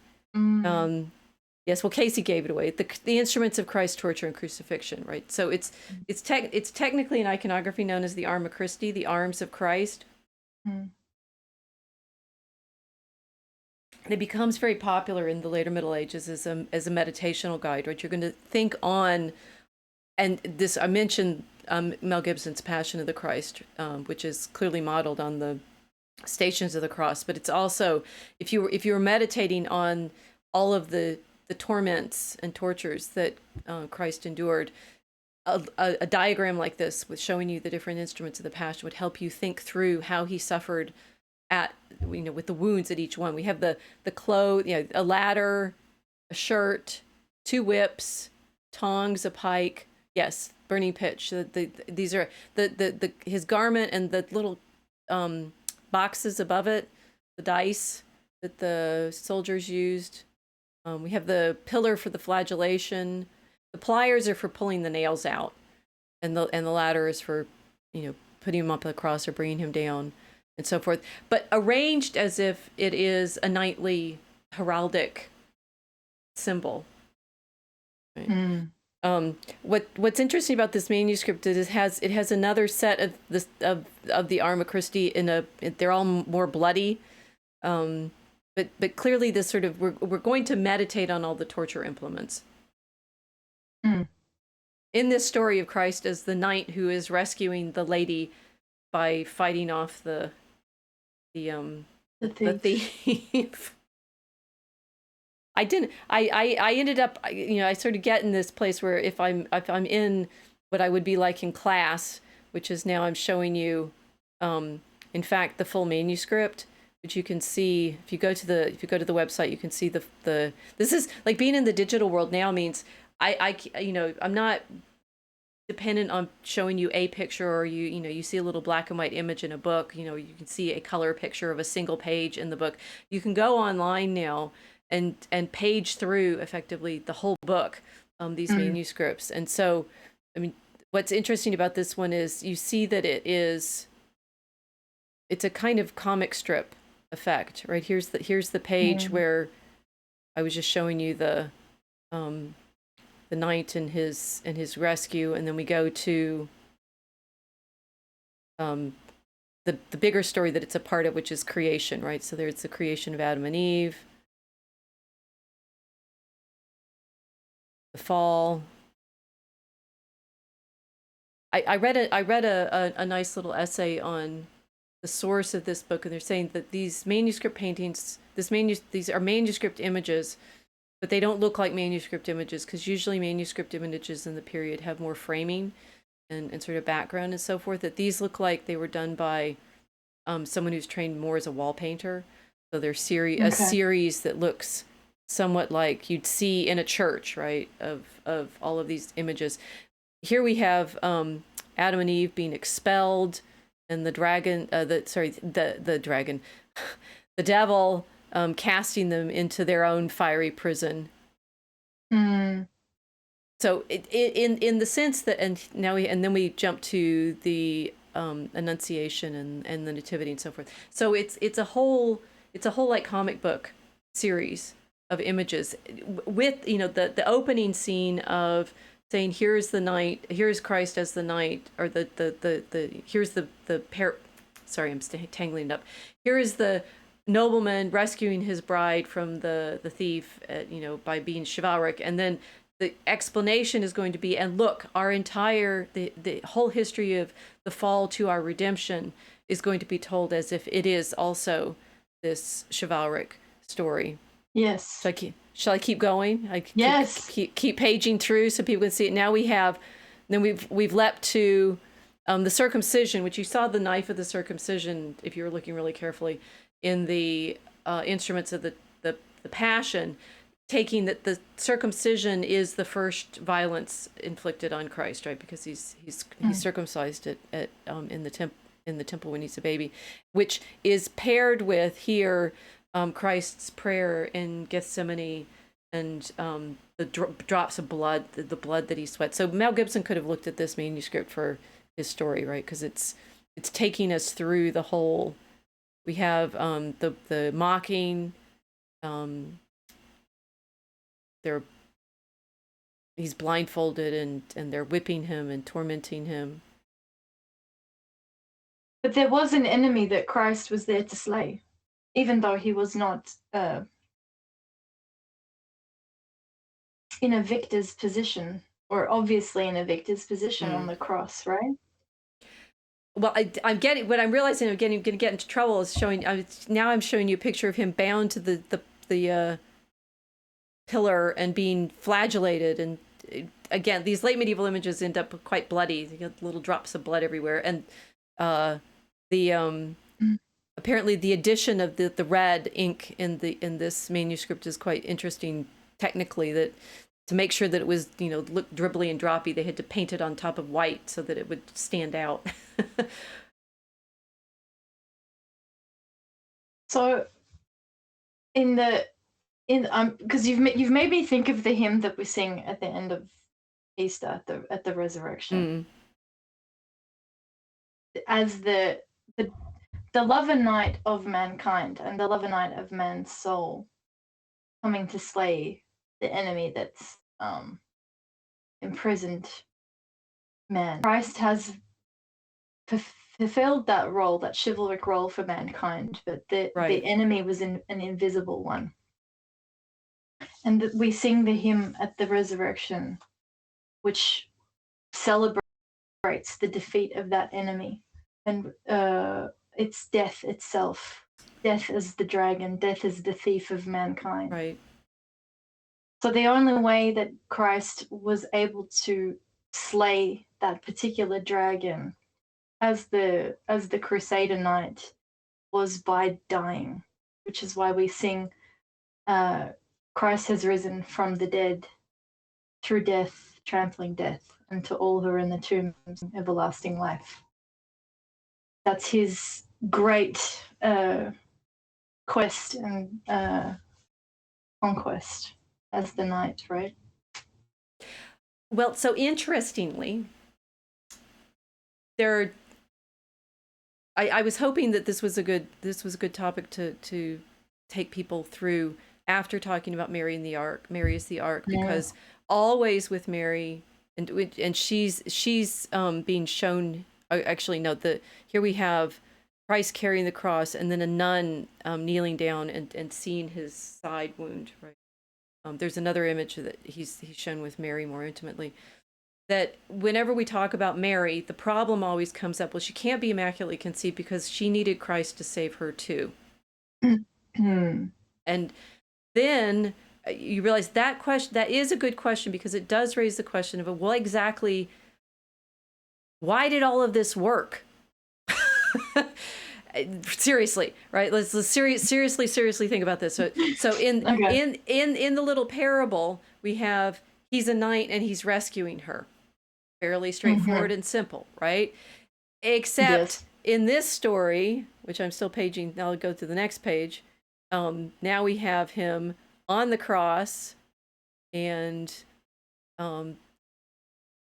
Yes. Well, Casey gave it away. The instruments of Christ's torture and crucifixion, right? So it's technically an iconography known as the Arma Christi, the arms of Christ. And it becomes very popular in the later Middle Ages as a meditational guide, right? You're going to think on, and this I mentioned Mel Gibson's Passion of the Christ, which is clearly modeled on the Stations of the Cross, but it's also if you were meditating on all of the torments and tortures that Christ endured, a diagram like this with showing you the different instruments of the Passion would help you think through how he suffered with the wounds at each one. We have the clothes, a ladder, a shirt, 2 whips, tongs, a pike, yes, burning pitch. These are his garment and the little boxes above it, the dice that the soldiers used. We have the pillar for the flagellation. The pliers are for pulling the nails out, and the ladder is for putting him up on the cross or bringing him down, and so forth. But arranged as if it is a knightly heraldic symbol. Right? What's interesting about this manuscript is it has another set of the Arma Christi they're all more bloody, but clearly this sort of we're going to meditate on all the torture implements in this story of Christ as the knight who is rescuing the lady by fighting off the thief. I ended up, I sort of get in this place where if I'm in what I would be like in class, which is now I'm showing you, in fact, the full manuscript, which you can see if you go to the website, you can see the this is like being in the digital world now means I'm not dependent on showing you a picture or you see a little black and white image in a book, you can see a color picture of a single page in the book. You can go online now and page through effectively the whole book, these manuscripts. And so, I mean, what's interesting about this one is you see that it's a kind of comic strip effect, right? Here's the page where I was just showing you the knight and his rescue, and then we go to the bigger story that it's a part of, which is creation, right? So there's the creation of Adam and Eve, the fall. I read a nice little essay on the source of this book, and they're saying that these manuscript paintings, these are manuscript images, but they don't look like manuscript images because usually manuscript images in the period have more framing and sort of background and so forth. That these look like they were done by someone who's trained more as a wall painter. So they're a series that looks somewhat like you'd see in a church, right? Of all of these images. Here we have Adam and Eve being expelled, and the dragon, the dragon, the devil casting them into their own fiery prison. So in the sense that, and then we jump to the Annunciation and the Nativity and so forth. So it's a whole like comic book series of images with the opening scene of saying, here's the knight, here's Christ as the knight, or here's sorry, I'm tangling it up. Here is the nobleman rescuing his bride from the thief, by being chivalric, and then the explanation is going to be, and look, our entire the whole history of the fall to our redemption is going to be told as if it is also this chivalric story. Yes. Shall I keep going? Yes. Keep paging through so people can see it. Now we've leapt to the circumcision, which you saw the knife of the circumcision, if you were looking really carefully, in the instruments of the Passion, taking that the circumcision is the first violence inflicted on Christ, right? Because he's circumcised in the temple when he's a baby, which is paired with here Christ's prayer in Gethsemane and the drops of blood, the blood that he sweat. So Mel Gibson could have looked at this manuscript for his story, right? Because it's taking us through the whole. We have the mocking. He's blindfolded and they're whipping him and tormenting him. But there was an enemy that Christ was there to slay, even though he was not in a victor's position, or obviously in a victor's position on the cross, right? Well, I'm getting what I'm realizing. I'm going to get into trouble. Is showing now. I'm showing you a picture of him bound to the pillar and being flagellated. And again, these late medieval images end up quite bloody. You get little drops of blood everywhere. And apparently the addition of the red ink in this manuscript is quite interesting technically. That to make sure that it was look dribbly and droppy, they had to paint it on top of white so that it would stand out. So because you've made me think of the hymn that we sing at the end of Easter at the resurrection, as the lover knight of mankind and the lover knight of man's soul coming to slay the enemy that's imprisoned man. Christ has fulfilled that role, that chivalric role for mankind, but the enemy was an invisible one. And we sing the hymn at the resurrection, which celebrates the defeat of that enemy. And it's death itself. Death is the dragon. Death is the thief of mankind. Right. So the only way that Christ was able to slay that particular dragon as the Crusader Knight was by dying, which is why we sing Christ has risen from the dead through death, trampling death, and to all who are in the tombs, everlasting life. That's his great quest and conquest as the knight, right? Well, so interestingly, I was hoping that this was a good topic to take people through after talking about Mary and the Ark. Mary is the Ark, because always with Mary, and she's being shown. Actually, no. Here we have Christ carrying the cross, and then a nun kneeling down and seeing his side wound. Right. There's another image that he's shown with Mary more intimately. That whenever we talk about Mary, the problem always comes up. Well, she can't be immaculately conceived because she needed Christ to save her too. And then you realize that is a good question, because it does raise the question of, well, exactly, why did all of this work? Seriously, right? Let's seriously think about this. So in the little parable, we have he's a knight and he's rescuing her. Fairly straightforward and simple, right? Except in this story, which I'm still paging, I'll go to the next page. Now we have him on the cross and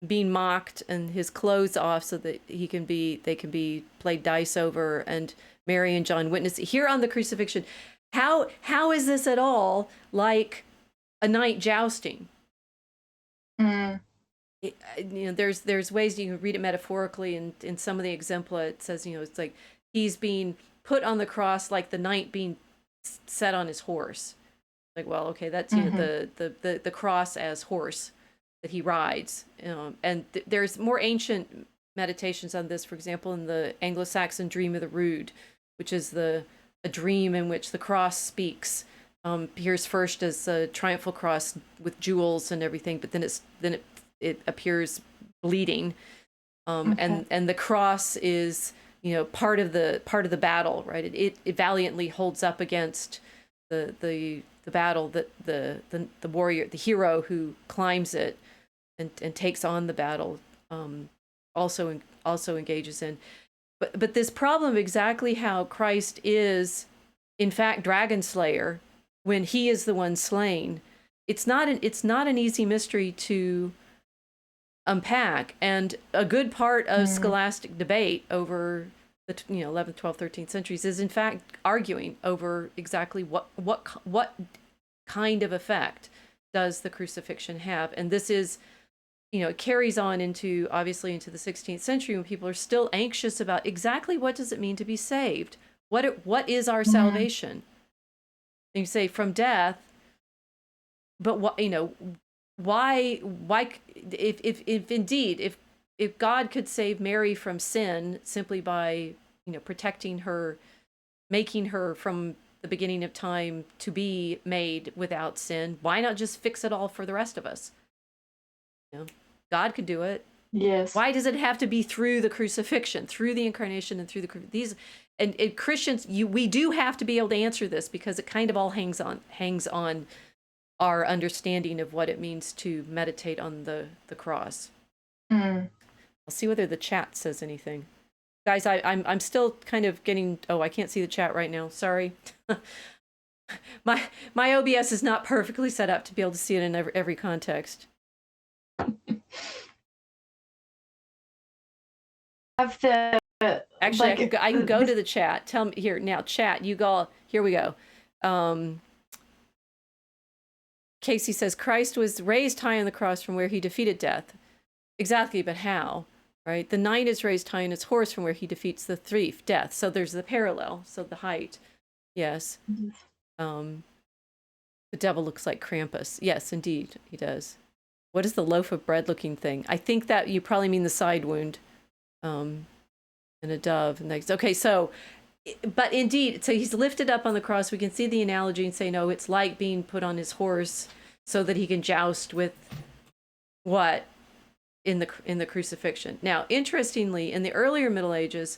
being mocked and his clothes off so that they can be played dice over, and Mary and John witness here on the crucifixion. How is this at all like a knight jousting? there's ways you can read it metaphorically, and in some of the exempla it says, it's like he's being put on the cross like the knight being set on his horse. Like, well, okay, that's the cross as horse that he rides. And there's more ancient meditations on this. For example, in the Anglo-Saxon Dream of the Rood, which is a dream in which the cross speaks. Appears first as a triumphal cross with jewels and everything, but then it appears bleeding, and the cross is part of the battle, right? It valiantly holds up against the battle, that the warrior, the hero who climbs it and takes on the battle, also engages in. But this problem of exactly how Christ is in fact dragon slayer when he is the one slain, it's not an easy mystery to unpack. And a good part of scholastic debate over the 11th, 12th, 13th centuries is in fact arguing over exactly what kind of effect does the crucifixion have. And this is, it carries on obviously into the 16th century, when people are still anxious about exactly what does it mean to be saved? What is our salvation? And you say from death, but what, why if indeed if God could save Mary from sin simply by protecting her, making her from the beginning of time to be made without sin, why not just fix it all for the rest of us? God could do it. Yes. Why does it have to be through the crucifixion, through the incarnation, and through these? And Christians, we do have to be able to answer this, because it kind of all hangs on our understanding of what it means to meditate on the cross. I'll see whether the chat says anything. Guys, I'm still kind of getting, I can't see the chat right now. Sorry. My OBS is not perfectly set up to be able to see it in every context. Actually, I can go to the chat. Tell me here now, chat. You go. Here we go. Casey says Christ was raised high on the cross from where he defeated death. Exactly, but how? Right? The knight is raised high on his horse from where he defeats the thief, death. So there's the parallel. So the height. Yes. The devil looks like Krampus. Yes, indeed, he does. What is the loaf of bread looking thing? I think that you probably mean the side wound. And a dove. And okay, so, but indeed, so he's lifted up on the cross. We can see the analogy and say, no, it's like being put on his horse so that he can joust with what in the crucifixion. Now, interestingly, in the earlier Middle Ages,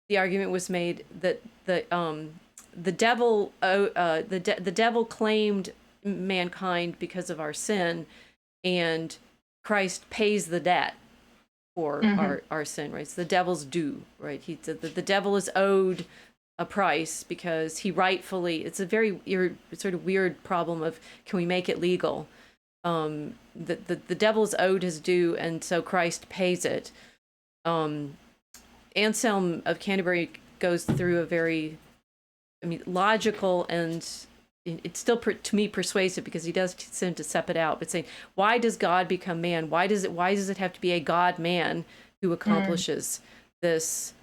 the argument was made that the devil claimed mankind because of our sin, and Christ pays the debt for our sin, right? So the devil's due, right? The devil is owed a price because he rightfully, it's a very sort of weird problem of, can we make it legal? The devil is owed his due, and so Christ pays it. Anselm of Canterbury goes through a very, logical, and it's still to me persuasive, because he does seem to step it out, but saying, why does God become man? Why does it have to be a God man who accomplishes this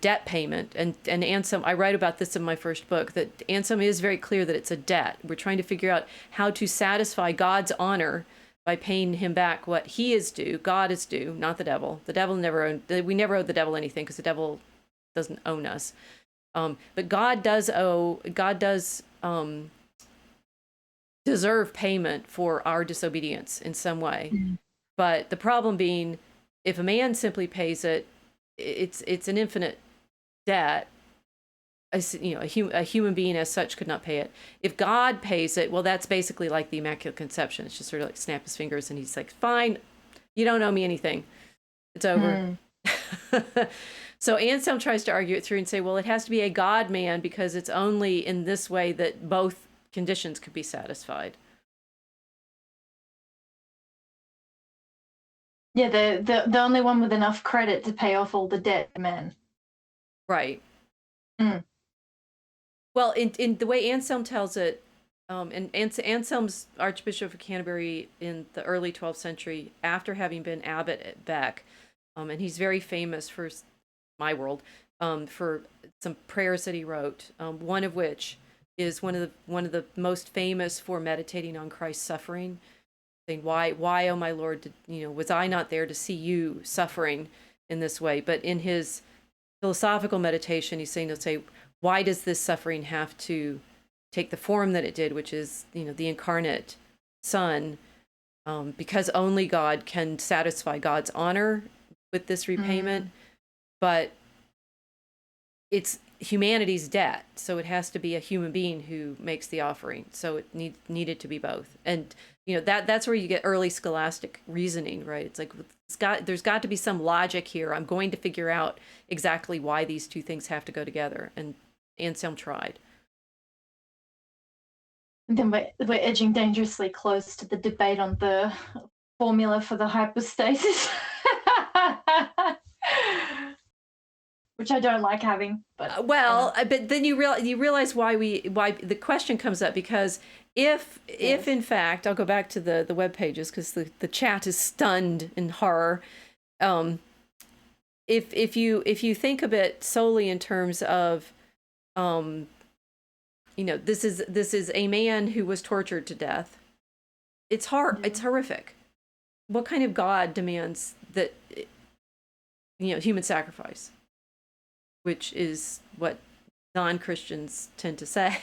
debt payment? And Anselm, I write about this in my first book, that Anselm is very clear that it's a debt. We're trying to figure out how to satisfy God's honor by paying him back what he is due. God is due, not the devil. The devil we never owed the devil anything, because the devil doesn't own us. But God does deserve payment for our disobedience in some way. But the problem being, if a man simply pays it, it's an infinite debt. A human being as such could not pay it. If God pays it, well, that's basically like the Immaculate Conception. It's just sort of like snap his fingers and he's like, fine, you don't owe me anything. It's over. So Anselm tries to argue it through and say, well, it has to be a God man, because it's only in this way that both conditions could be satisfied. Yeah, the only one with enough credit to pay off all the debt, man. Right. Well, in the way Anselm tells it, And Anselm's Archbishop of Canterbury in the early 12th century, after having been abbot at Bec, and he's very famous for my world, for some prayers that he wrote. One of which is one of the most famous for meditating on Christ's suffering, saying, "Why, oh my Lord, was I not there to see you suffering in this way?" But in his philosophical meditation, he's saying, he'll say, "Why does this suffering have to take the form that it did, which is, the incarnate Son, because only God can satisfy God's honor with this repayment, but it's humanity's debt, so it has to be a human being who makes the offering. So it needed to be both." And that's where you get early scholastic reasoning, right? It's like there's got to be some logic here. I'm going to figure out exactly why these two things have to go together, and Anselm tried. Then we're edging dangerously close to the debate on the formula for the hypostasis, which I don't like having. But but then you realize why the question comes up, because if in fact, I'll go back to the web pages because the chat is stunned in horror. If you think of it solely in terms of this is a man who was tortured to death. It's horrific. What kind of God demands that human sacrifice, which is what non-Christians tend to say,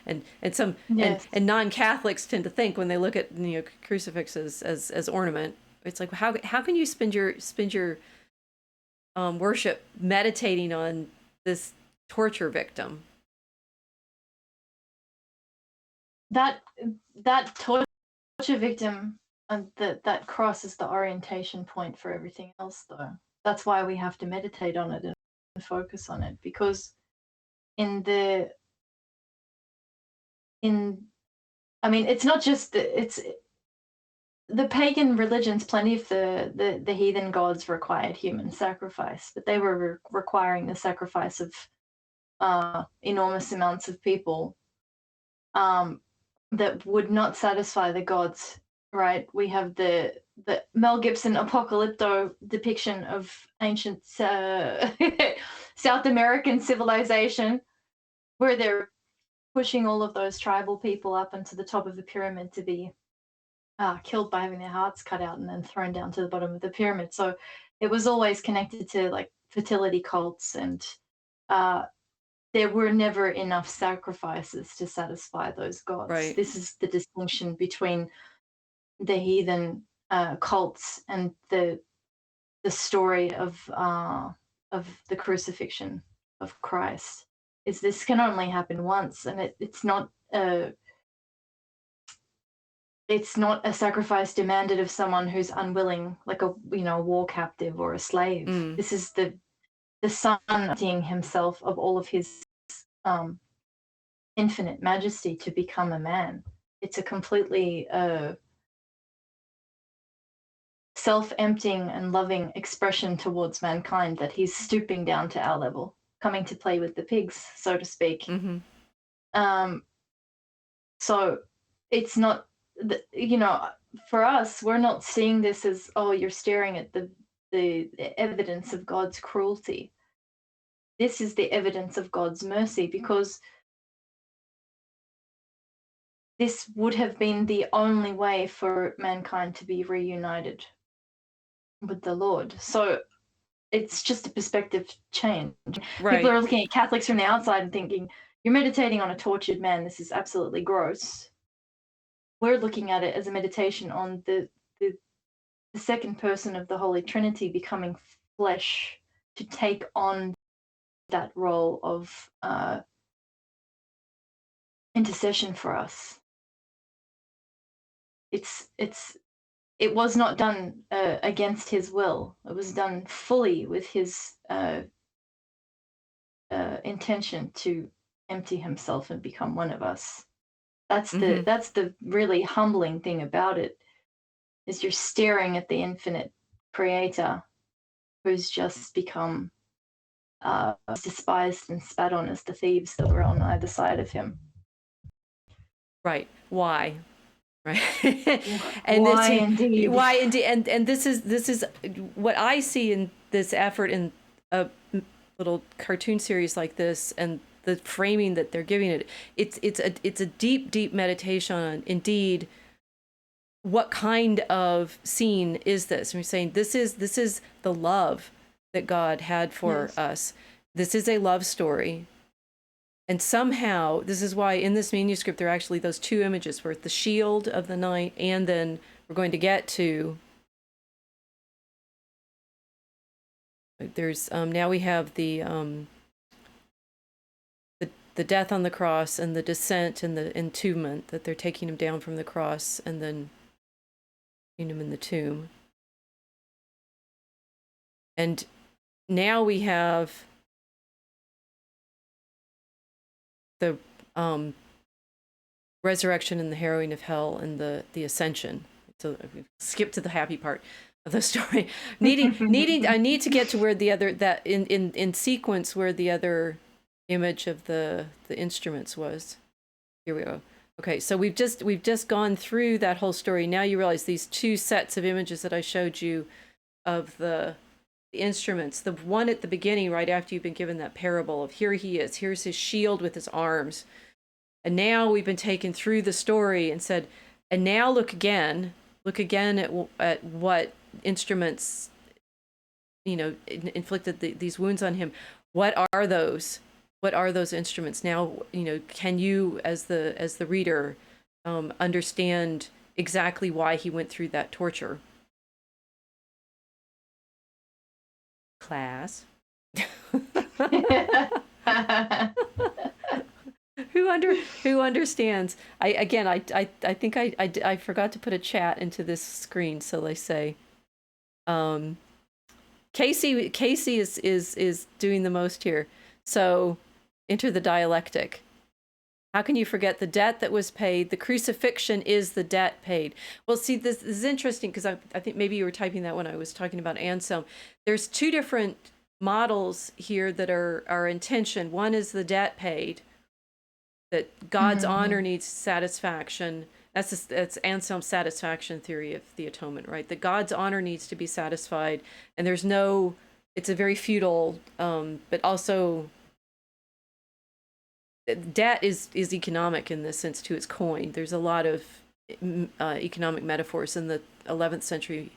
and some yes. and non-Catholics tend to think when they look at crucifixes as ornament. It's like, how can you spend your worship meditating on this torture victim? That torture victim and that cross is the orientation point for everything else, though. That's why we have to meditate on it and focus on it, because it's not just it's the pagan religions. Plenty of the heathen gods required human sacrifice, but they were requiring the sacrifice of enormous amounts of people that would not satisfy the gods, right? We have the Mel Gibson apocalypto depiction of ancient South American civilization, where they're pushing all of those tribal people up into the top of the pyramid to be killed by having their hearts cut out and then thrown down to the bottom of the pyramid. So it was always connected to like fertility cults, and there were never enough sacrifices to satisfy those gods. Right. This is the distinction between the heathen cults and the story of the crucifixion of Christ. Is this can only happen once, and it's not a sacrifice demanded of someone who's unwilling, like a war captive or a slave. This is the Son emptying himself of all of his infinite majesty to become a man. It's a completely self-emptying and loving expression towards mankind, that he's stooping down to our level, coming to play with the pigs, so to speak. So it's not, for us, we're not seeing this as, oh, you're staring at the evidence of God's cruelty. This is the evidence of God's mercy, because this would have been the only way for mankind to be reunited with the Lord. So it's just a perspective change. Right. People are looking at Catholics from the outside and thinking, you're meditating on a tortured man. This is absolutely gross. We're looking at it as a meditation on the second person of the Holy Trinity becoming flesh to take on that role of intercession for us. It was not done against his will. It was done fully with his intention to empty himself and become one of us. That's the really humbling thing about it, is you're staring at the infinite creator who's just become despised and spat on as the thieves that were on either side of him. Right. Why? Right. And this, Why indeed? why indeed, and this is what I see in this effort in a little cartoon series like this, and the framing that they're giving it. It's a deep meditation on, indeed, what kind of scene is this? And we're saying this is the love that God had for Yes. us. This is a love story. And somehow, this is why in this manuscript there are actually those two images, where it's the shield of the knight, and then we're going to get to, there's now we have the death on the cross, and the descent, and the entombment, that they're taking him down from the cross and then putting him in the tomb. And now we have the resurrection and the harrowing of hell, and the ascension. So skip to the happy part of the story. I need to get to where the other, that in sequence, where the other image of the instruments was. Here we go. Okay, so we've just gone through that whole story. Now you realize these two sets of images that I showed you of the instruments. The one at the beginning, right after you've been given that parable of, here he is, here's his shield with his arms. And now we've been taken through the story and said, and now look again at what instruments, inflicted these wounds on him. What are those? What are those instruments? Now, can you, as the reader, understand exactly why he went through that torture? Class. Who understands? I think I forgot to put a chat into this screen, so they say. Casey is doing the most here. So enter the dialectic. How can you forget the debt that was paid? The crucifixion is the debt paid. Well, see, this is interesting, because I think maybe you were typing that when I was talking about Anselm. There's two different models here that are in tension. One is the debt paid, that God's honor needs satisfaction. That's Anselm's satisfaction theory of the atonement, right? That God's honor needs to be satisfied, and there's no, it's a very futile, but also debt is economic in this sense too. It's coined. There's a lot of economic metaphors in the 11th century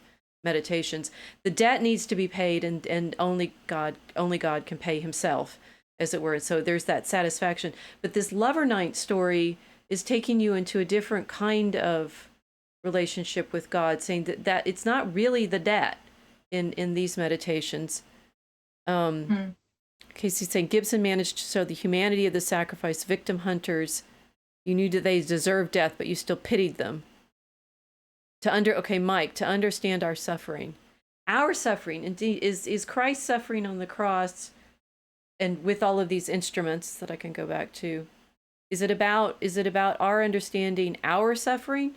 meditations. The debt needs to be paid, and only God can pay himself, as it were. So there's that satisfaction. But this lover knight story is taking you into a different kind of relationship with God, saying that it's not really the debt in these meditations. Casey's saying Gibson managed to show the humanity of the sacrifice. Victim hunters, you knew that they deserved death, but you still pitied them. Mike, to understand our suffering. Our suffering, indeed, is Christ suffering on the cross, and with all of these instruments that I can go back to. Is it about our understanding our suffering?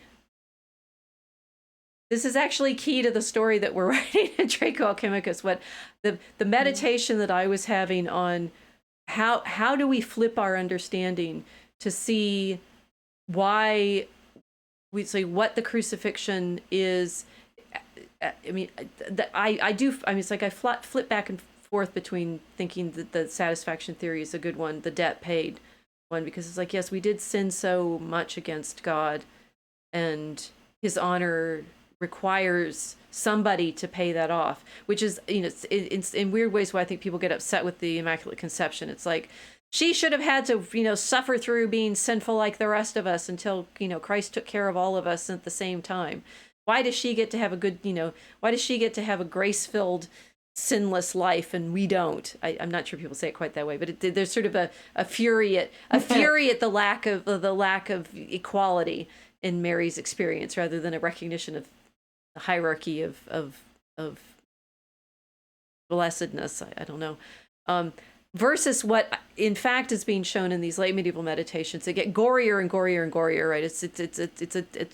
This is actually key to the story that we're writing in Draco Alchemicus. What the meditation that I was having on how do we flip our understanding to see why we say what the crucifixion is. I mean, it's like I flip back and forth between thinking that the satisfaction theory is a good one, the debt paid one, because it's like, yes, we did sin so much against God, and his honor requires somebody to pay that off, which is, it's in weird ways why I think people get upset with the Immaculate Conception. It's like, she should have had to, suffer through being sinful like the rest of us until, Christ took care of all of us at the same time. Why does she get to have a good, why does she get to have a grace-filled, sinless life and we don't? I'm not sure people say it quite that way, but there's sort of a fury at the lack of equality in Mary's experience, rather than a recognition of the hierarchy of blessedness. I don't know. Versus what in fact is being shown in these late medieval meditations. They get gorier and gorier and gorier, right? It's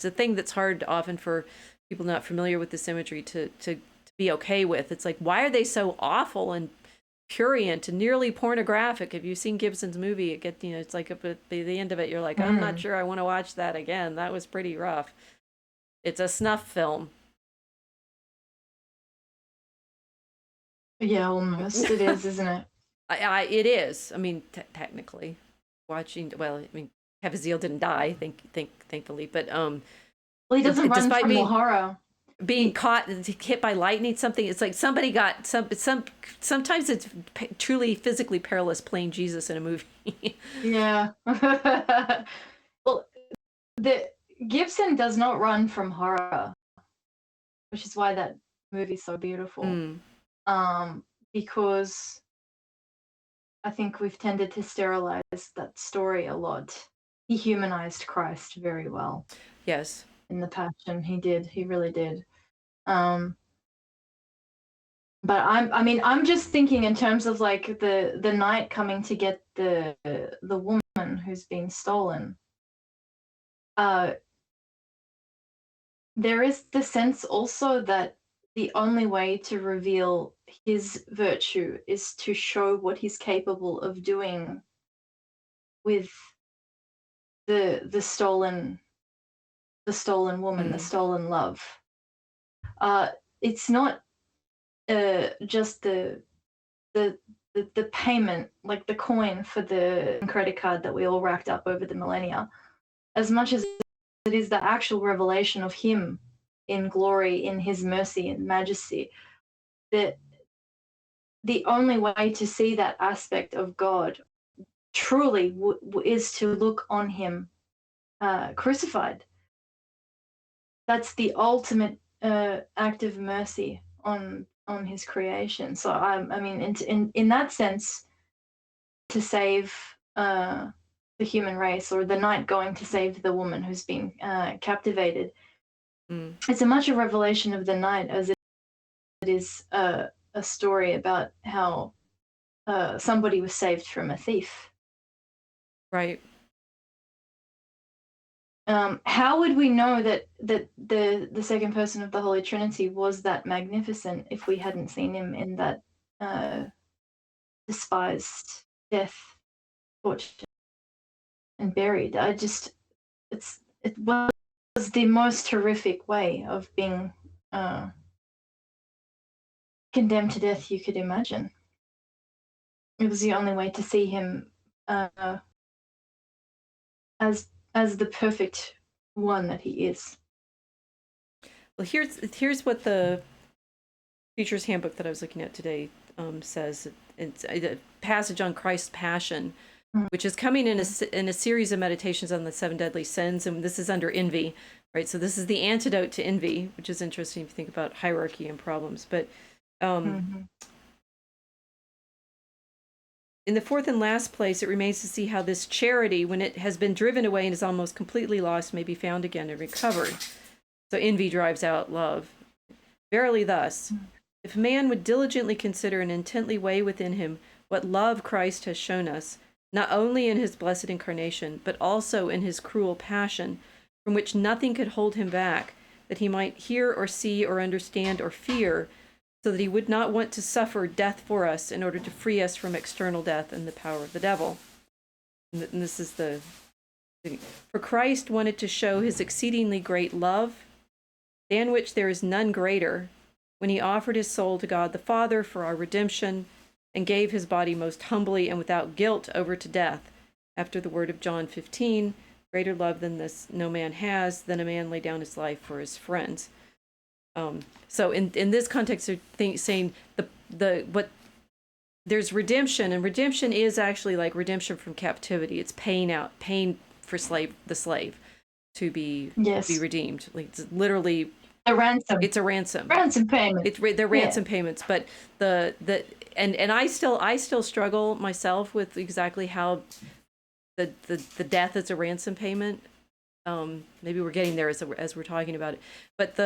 a thing that's hard often for people not familiar with this imagery to be okay with. It's like, why are they so awful and prurient and nearly pornographic. If you've seen Gibson's movie, it gets, it's like at the end of it, you're like, I'm not sure I want to watch that again. That was pretty rough. It's a snuff film. Yeah, almost. It is, isn't it? It is. I mean, technically, watching. Well, I mean, Caviezel didn't die, thankfully, but Well, he doesn't run despite from the being horror. Being caught, hit by lightning, something. It's like somebody got some. Sometimes it's truly physically perilous playing Jesus in a movie. Yeah. Well, the Gibson does not run from horror, which is why that movie's so beautiful. Because I think we've tended to sterilize that story a lot. He humanized Christ very well. Yes. In the Passion, he did. He really did. But I'm just thinking in terms of like the knight coming to get the woman who's been stolen. There is the sense also that the only way to reveal his virtue is to show what he's capable of doing with the stolen woman, the stolen love. It's not just the payment, like the coin for the credit card that we all racked up over the millennia, as much as it is the actual revelation of him in glory, in his mercy and majesty. That the only way to see that aspect of God truly is to look on him crucified. That's the ultimate act of mercy on his creation. So I mean, in that sense, to save the human race, or the knight going to save the woman who's been captivated, it's as much a revelation of the knight as it is a story about how somebody was saved from a thief. Right. How would we know that the second person of the Holy Trinity was that magnificent if we hadn't seen him in that despised death, tortured, and buried? It was the most horrific way of being condemned to death you could imagine. It was the only way to see him as the perfect one that he is. Well, here's what the Preacher's Handbook that I was looking at today says. It's a passage on Christ's Passion, which is coming in a series of meditations on the 7 deadly sins, and this is under envy, right? So this is the antidote to envy, which is interesting if you think about hierarchy and problems. But in the fourth and last place, it remains to see how this charity, when it has been driven away and is almost completely lost, may be found again and recovered. So envy drives out love. Verily thus, if man would diligently consider and intently weigh within him what love Christ has shown us, not only in his blessed incarnation, but also in his cruel passion, from which nothing could hold him back, that he might hear or see or understand or fear, so that he would not want to suffer death for us in order to free us from external death and the power of the devil. And this is the thing. For Christ wanted to show his exceedingly great love, than which there is none greater, when he offered his soul to God the Father for our redemption, and gave his body most humbly and without guilt over to death, after the word of John 15, greater love than this no man has, than a man lay down his life for his friends. So in this context, they're saying there's redemption, and redemption is actually like redemption from captivity. It's pain for the slave to be redeemed. Like it's literally a ransom. It's a ransom. Ransom payment. They're ransom payments, but and I still struggle myself with exactly how the death is a ransom payment. Maybe we're getting there as we're talking about it, but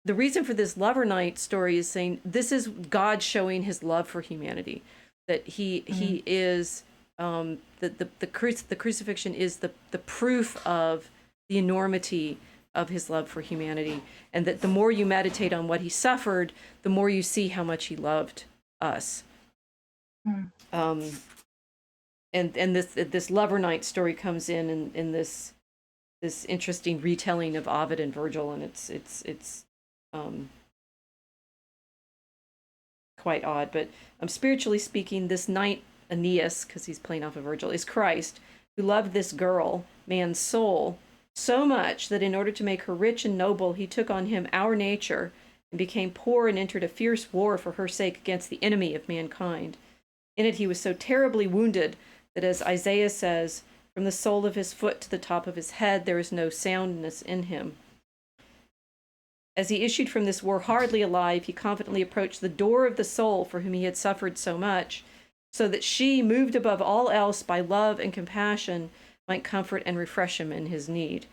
the reason for this lover night story is saying this is God showing his love for humanity, that he is the crucifixion is the proof of the enormity of his love for humanity, and that the more you meditate on what he suffered, the more you see how much he loved us. Mm. And this lover knight story comes in this interesting retelling of Ovid and Virgil, and it's um, quite odd. But spiritually speaking, this knight Aeneas, because he's playing off of Virgil, is Christ, who loved this girl, man's soul, so much that in order to make her rich and noble, he took on him our nature and became poor and entered a fierce war for her sake against the enemy of mankind. In it he was so terribly wounded that, as Isaiah says, from the sole of his foot to the top of his head there is no soundness in him. As he issued from this war hardly alive, he confidently approached the door of the soul for whom he had suffered so much, so that she, moved above all else by love and compassion, might comfort and refresh him in his need.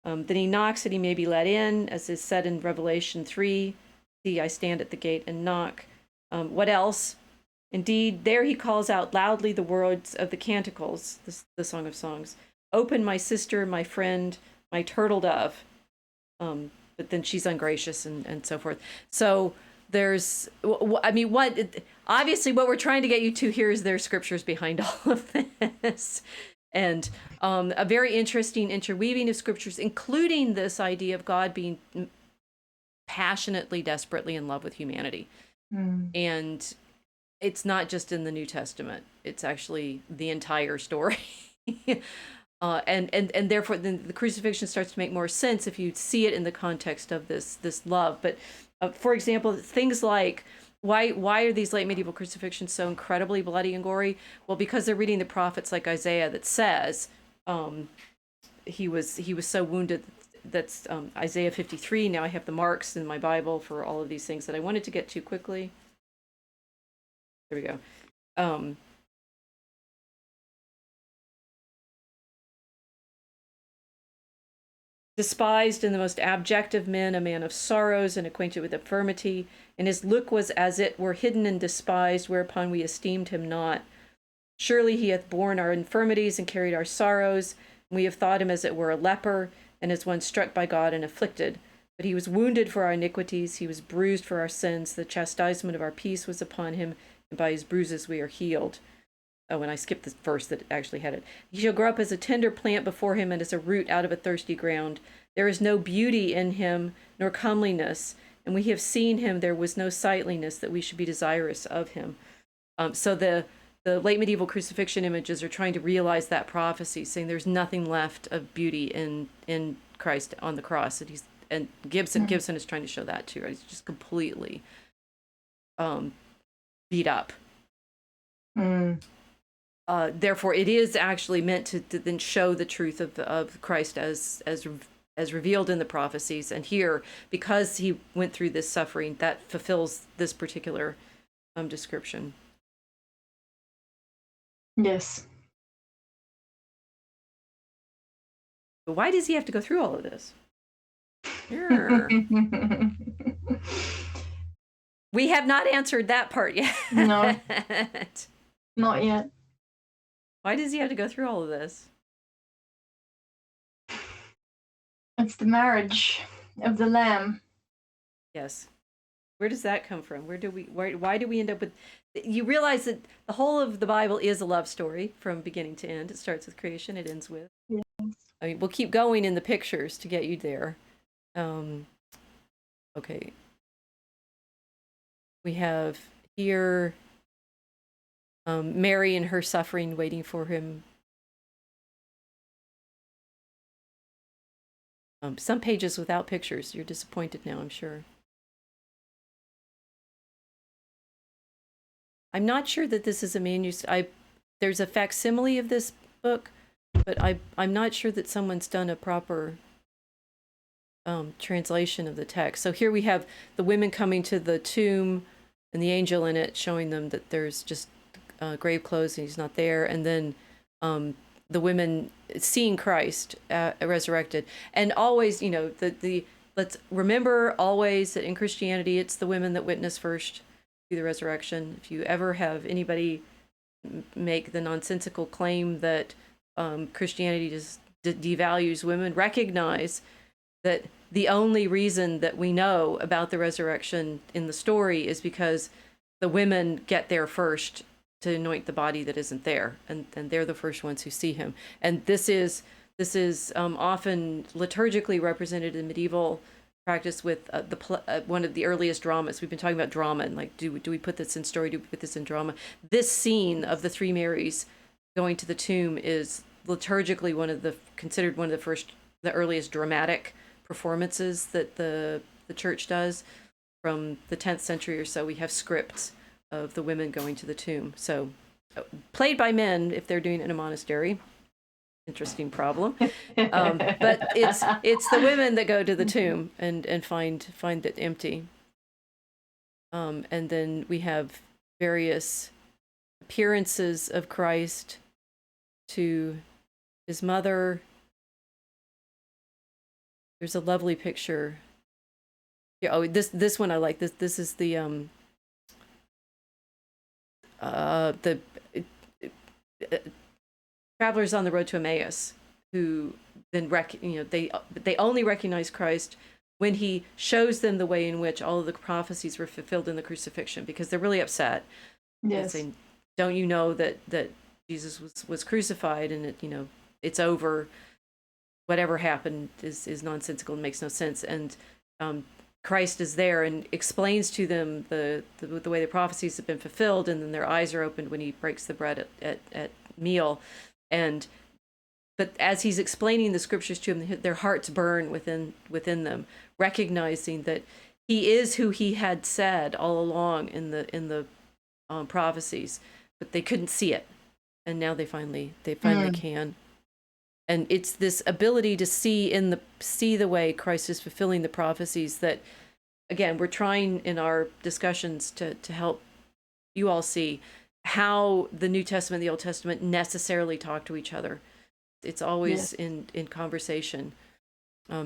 Then he knocks that he may be let in, as is said in Revelation 3, "See, I stand at the gate and knock." What else? Indeed, there he calls out loudly the words of the Canticles, the Song of Songs. "Open, my sister, my friend, my turtle dove." But then she's ungracious and so forth. So there's, I mean, obviously what we're trying to get you to here is there's scriptures behind all of this. And a very interesting interweaving of scriptures, including this idea of God being passionately, desperately in love with humanity. Mm. And it's not just in the New Testament. It's actually the entire story. And therefore then the crucifixion starts to make more sense if you see it in the context of this love. But for example, things like why are these late medieval crucifixions so incredibly bloody and gory? Well, because they're reading the prophets like Isaiah that says he was so wounded. That's Isaiah 53. Now I have the marks in my Bible for all of these things that I wanted to get to quickly. There we go. Despised in the most abject of men, a man of sorrows and acquainted with infirmity, and his look was as it were hidden and despised, whereupon we esteemed him not. Surely he hath borne our infirmities and carried our sorrows, and we have thought him as it were a leper, and as one struck by God and afflicted. But he was wounded for our iniquities, he was bruised for our sins, the chastisement of our peace was upon him, and by his bruises we are healed. Oh, and I skipped the verse that actually had it. He shall grow up as a tender plant before him, and as a root out of a thirsty ground. There is no beauty in him, nor comeliness, and we have seen him, there was no sightliness that we should be desirous of him. So the late medieval crucifixion images are trying to realize that prophecy, saying there's nothing left of beauty in Christ on the cross. And Gibson is trying to show that too, right? He's just completely beat up. Mm. Therefore, it is actually meant to then show the truth of Christ as revealed in the prophecies. And here, because he went through this suffering, that fulfills this particular description. Yes. But why does he have to go through all of this? Sure. We have not answered that part yet. No. Not yet. Why does he have to go through all of this? It's the marriage of the Lamb. Yes. Where does that come from? Why do we end up with... You realize that the whole of the Bible is a love story from beginning to end. It starts with creation, it ends with... Yes. I mean, we'll keep going in the pictures to get you there. Okay. We have here Mary and her suffering waiting for him. Some pages without pictures. You're disappointed now, I'm sure. I'm not sure that this is a manuscript. There's a facsimile of this book, but I'm not sure that someone's done a proper translation of the text. So here we have the women coming to the tomb and the angel in it showing them that there's just grave clothes and he's not there. And then the women seeing Christ resurrected. And always, you know, let's remember always that in Christianity, it's the women that witness first to the resurrection. If you ever have anybody make the nonsensical claim that Christianity just devalues women, recognize that the only reason that we know about the resurrection in the story is because the women get there first to anoint the body that isn't there, and they're the first ones who see him. And this is often liturgically represented in medieval practice with one of the earliest dramas. We've been talking about drama and like, do we put this in story? Do we put this in drama? This scene of the three Marys going to the tomb is liturgically considered one of the first, the earliest dramatic performances that the church does. From the 10th century or so, we have scripts of the women going to the tomb. So, played by men if they're doing it in a monastery. Interesting problem. But it's the women that go to the tomb and find it empty. And then we have various appearances of Christ to his mother. There's a lovely picture. Yeah, oh, this one I like. This is the travelers on the road to Emmaus, who then they only recognize Christ when he shows them the way in which all of the prophecies were fulfilled in the crucifixion, because they're really upset. Yes. Saying, don't you know that Jesus was crucified, and it's over. Whatever happened is nonsensical and makes no sense. And Christ is there and explains to them the way the prophecies have been fulfilled, and then their eyes are opened when he breaks the bread at meal. But as he's explaining the scriptures to them, their hearts burn within them, recognizing that he is who he had said all along in the prophecies, but they couldn't see it, and now they finally can. And it's this ability to see the way Christ is fulfilling the prophecies that, again, we're trying in our discussions to help you all see how the New Testament and the Old Testament necessarily talk to each other. It's always in conversation.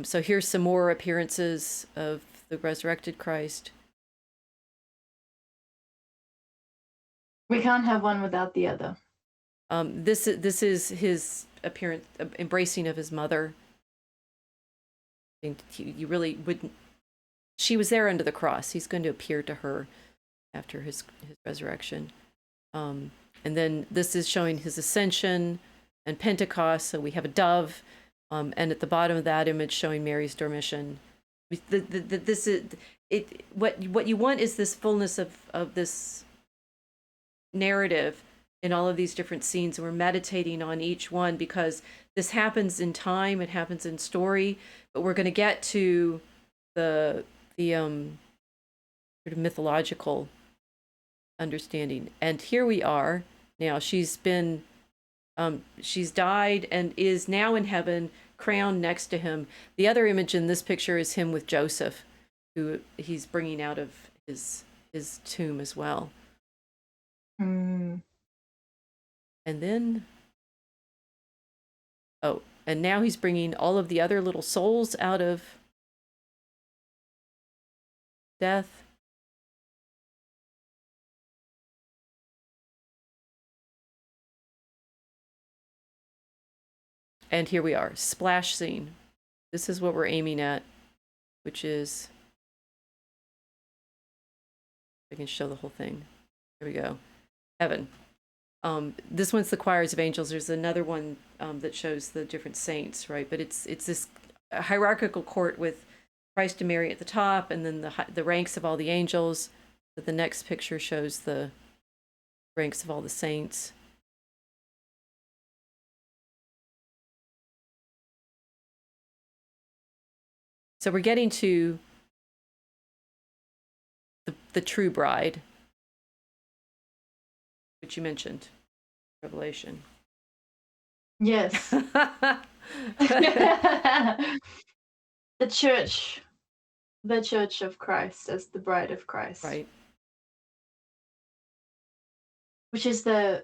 So here's some more appearances of the resurrected Christ. We can't have one without the other. This is his appearance, embracing of his mother. You really wouldn't. She was there under the cross. He's going to appear to her after his resurrection. And then this is showing his ascension and Pentecost. So we have a dove, and at the bottom of that image showing Mary's dormition. This is it. What you want is this fullness of this narrative in all of these different scenes, and we're meditating on each one because this happens in time, it happens in story, but we're going to get to the sort of mythological understanding. And here we are now. She's died and is now in heaven, crowned next to him. The other image in this picture is him with Joseph, who he's bringing out of his tomb as well. And then, and now he's bringing all of the other little souls out of death. And here we are, splash scene. This is what we're aiming at, which is, I can show the whole thing. Here we go, heaven. This one's the choirs of angels. There's another one that shows the different saints, right? But it's this hierarchical court with Christ and Mary at the top, and then the ranks of all the angels. But the next picture shows the ranks of all the saints. So we're getting to the true bride, which you mentioned, Revelation. Yes. The church of Christ as the bride of Christ. Right. Which is the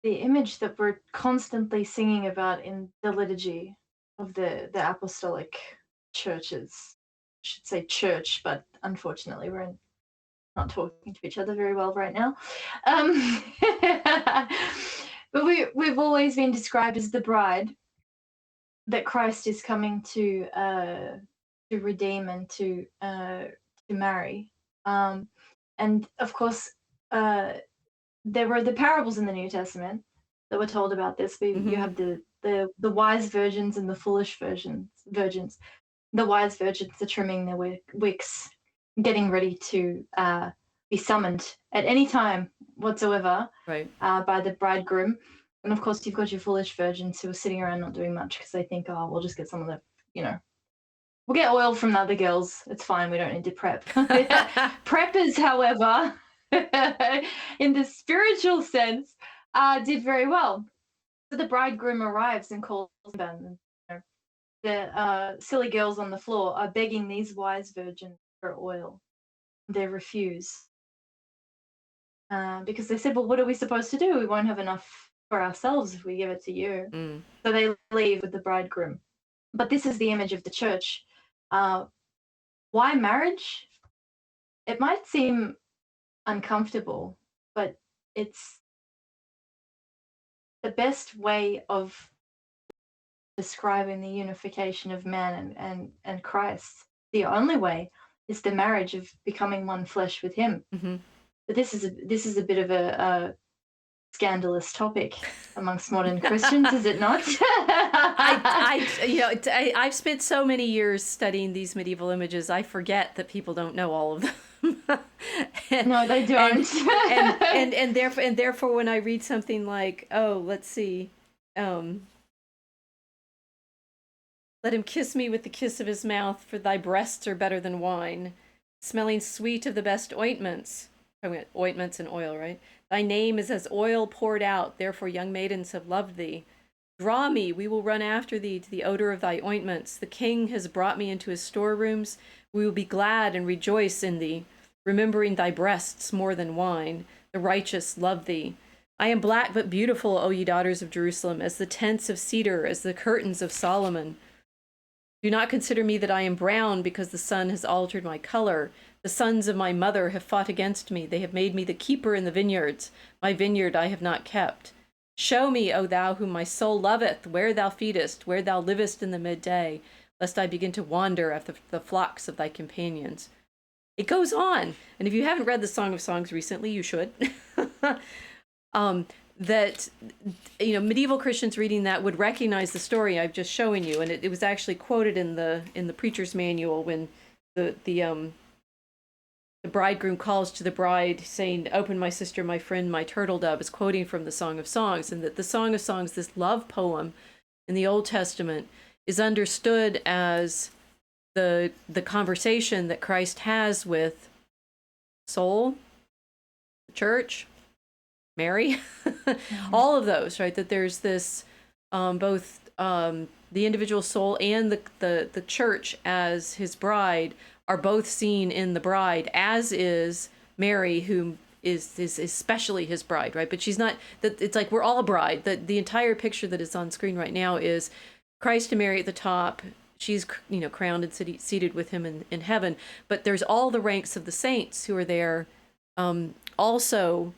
image that we're constantly singing about in the liturgy of the apostolic churches. I should say church, but unfortunately we're not talking to each other very well right now. But we've always been described as the bride that Christ is coming to redeem and to marry. And And of course, there were the parables in the New Testament that were told about this. You have the wise virgins and the foolish virgins. The wise virgins are trimming their wicks, getting ready to be summoned at any time whatsoever, Right. by the bridegroom. And of course, you've got your foolish virgins who are sitting around not doing much because they think, oh, we'll just get some of the, we'll get oil from the other girls. It's fine. We don't need to prep. Preppers, however, in the spiritual sense, did very well. So the bridegroom arrives and calls them. And the silly girls on the floor are begging these wise virgins for oil. They refuse because they said, well, what are we supposed to do? We won't have enough for ourselves if we give it to you. So they leave with the bridegroom. But this is the image of the church. Why marriage? It might seem uncomfortable, but it's the best way of describing the unification of man and Christ. The only way is the marriage of becoming one flesh with Him. But this is a bit of a scandalous topic amongst modern Christians, is it not? I've spent so many years studying these medieval images. I forget that people don't know all of them. No, they don't. and therefore, when I read something like, oh, let's see, let him kiss me with the kiss of his mouth, for thy breasts are better than wine, smelling sweet of the best ointments. Ointments and oil, right? Thy name is as oil poured out, therefore young maidens have loved thee. Draw me, we will run after thee to the odor of thy ointments. The king has brought me into his storerooms. We will be glad and rejoice in thee, remembering thy breasts more than wine. The righteous love thee. I am black but beautiful, O ye daughters of Jerusalem, as the tents of cedar, as the curtains of Solomon. Do not consider me that I am brown, because the sun has altered my color. The sons of my mother have fought against me. They have made me the keeper in the vineyards. My vineyard I have not kept. Show me, O thou whom my soul loveth, where thou feedest, where thou livest in the midday, lest I begin to wander after the flocks of thy companions. It goes on. And if you haven't read the Song of Songs recently, you should. That, medieval Christians reading that would recognize the story I've just shown you. And it was actually quoted in the preacher's manual when the bridegroom calls to the bride saying, open, my sister, my friend, my turtle dove, is quoting from the Song of Songs. And that the Song of Songs, this love poem in the Old Testament, is understood as the conversation that Christ has with soul, the church, Mary, all of those, right? That there's this both the individual soul and the church as his bride are both seen in the bride, as is Mary, who is especially his bride, right? But she's not, that it's like we're all a bride. The entire picture that is on screen right now is Christ and Mary at the top. She's, crowned and seated with him in heaven. But there's all the ranks of the saints who are there also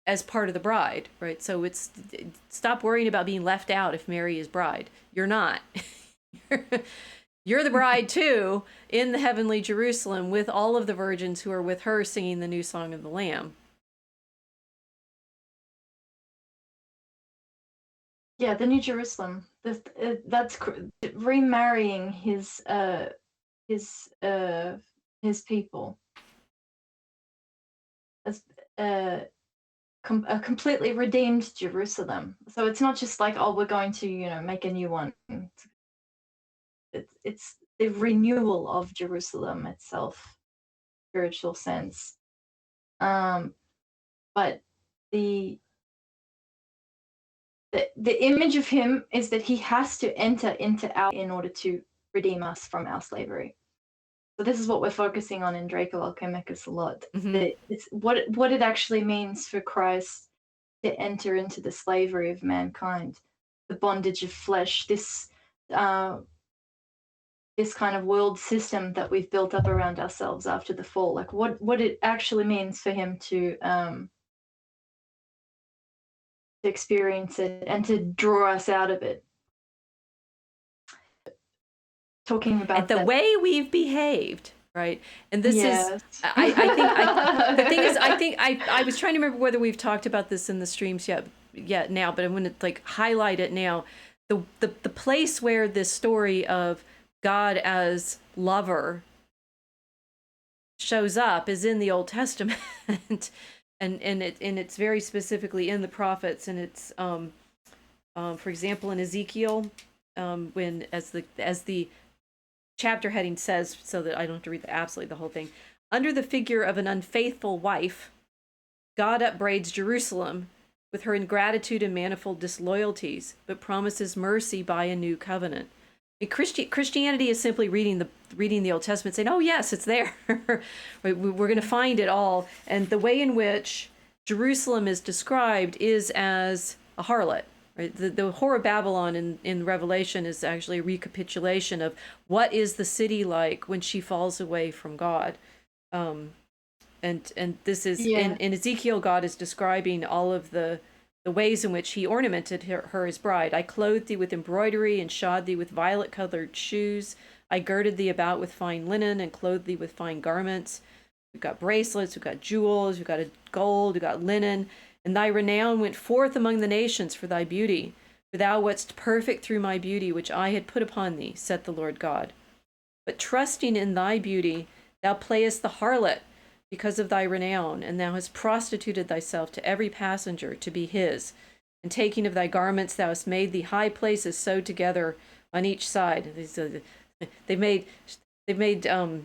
as part of the bride, right? So stop worrying about being left out if Mary is bride. You're not. You're the bride too, in the heavenly Jerusalem, with all of the virgins who are with her singing the new song of the Lamb. Yeah, the New Jerusalem. That's remarrying his people as a completely redeemed Jerusalem. So it's not just like, oh, we're going to make a new one. It's the renewal of Jerusalem itself, spiritual sense. But the image of him is that he has to enter into our in order to redeem us from our slavery. So this is what we're focusing on in Draco Alchemicus a lot. It's what it actually means for Christ to enter into the slavery of mankind, the bondage of flesh, this kind of world system that we've built up around ourselves after the fall. Like what it actually means for him to experience it and to draw us out of it. Talking about the way we've behaved, right? And this is, Yes. I think, the thing is, I think I was trying to remember whether we've talked about this in the streams yet now, but I'm going to like highlight it now. The place where this story of God as lover shows up is in the Old Testament, and it's very specifically in the prophets, and it's for example in Ezekiel, when as the chapter heading says, so that I don't have to read absolutely the whole thing. Under the figure of an unfaithful wife, God upbraids Jerusalem with her ingratitude and manifold disloyalties, but promises mercy by a new covenant. Christianity is simply reading the Old Testament, saying, "Oh yes, it's there. We're going to find it all." And the way in which Jerusalem is described is as a harlot. Right? The whore of Babylon in Revelation is actually a recapitulation of what is the city like when she falls away from God. And this is in Ezekiel, God is describing all of the ways in which he ornamented her as bride. I clothed thee with embroidery and shod thee with violet-colored shoes. I girded thee about with fine linen and clothed thee with fine garments. We've got bracelets, we've got jewels, we've got gold, we've got linen. And thy renown went forth among the nations for thy beauty. For thou wast perfect through my beauty, which I had put upon thee, saith the Lord God. But trusting in thy beauty, thou playest the harlot because of thy renown, and thou hast prostituted thyself to every passenger to be his. And taking of thy garments, thou hast made thee high places sewed together on each side. They've made the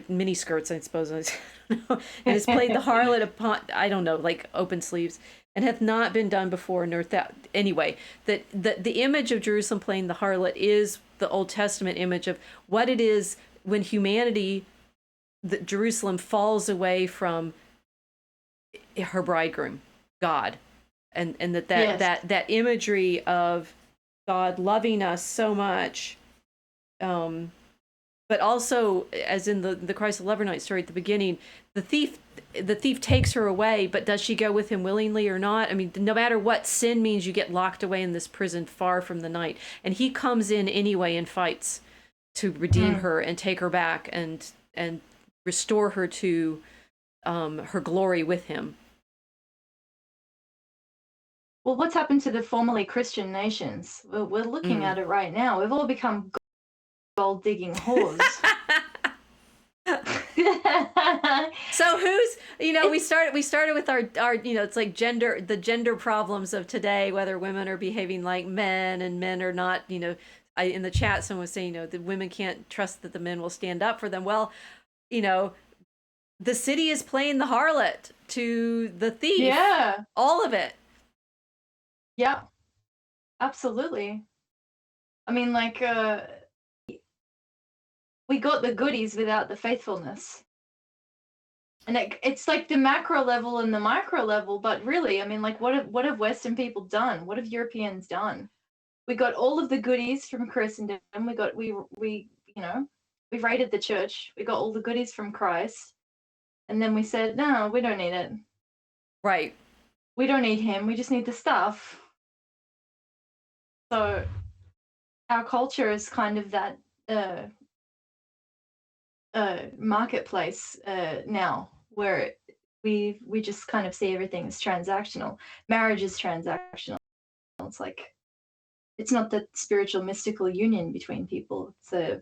mini skirts, I suppose. I don't know. And has played the harlot upon, I don't know, like open sleeves, and hath not been done before, nor that. Anyway, the image of Jerusalem playing the harlot is the Old Testament image of what it is when humanity, Jerusalem falls away from her bridegroom, God, and that imagery of God loving us so much, but also, as in the Christ the Lover Night story at the beginning, the thief takes her away, but does she go with him willingly or not? I mean, no matter what, sin means you get locked away in this prison far from the night, and he comes in anyway and fights to redeem her and take her back and restore her to her glory with him. Well, what's happened to the formerly Christian nations? We're looking at it right now. We've all become gold digging whores. So who's, we started with our it's like the gender problems of today, whether women are behaving like men and men are not. In the chat someone was saying that women can't trust that the men will stand up for them. Well, the city is playing the harlot to the thief. Yeah, all of it. Yeah, absolutely. I mean, like, we got the goodies without the faithfulness. And it's like the macro level and the micro level, but really, I mean, like, what have Western people done? What have Europeans done? We got all of the goodies from Christendom. We raided the church. We got all the goodies from Christ, and then we said, no, we don't need it. Right. We don't need him. We just need the stuff. So our culture is kind of that marketplace now, where we just kind of see everything as transactional. Marriage is transactional. It's like, it's not that spiritual mystical union between people. It's a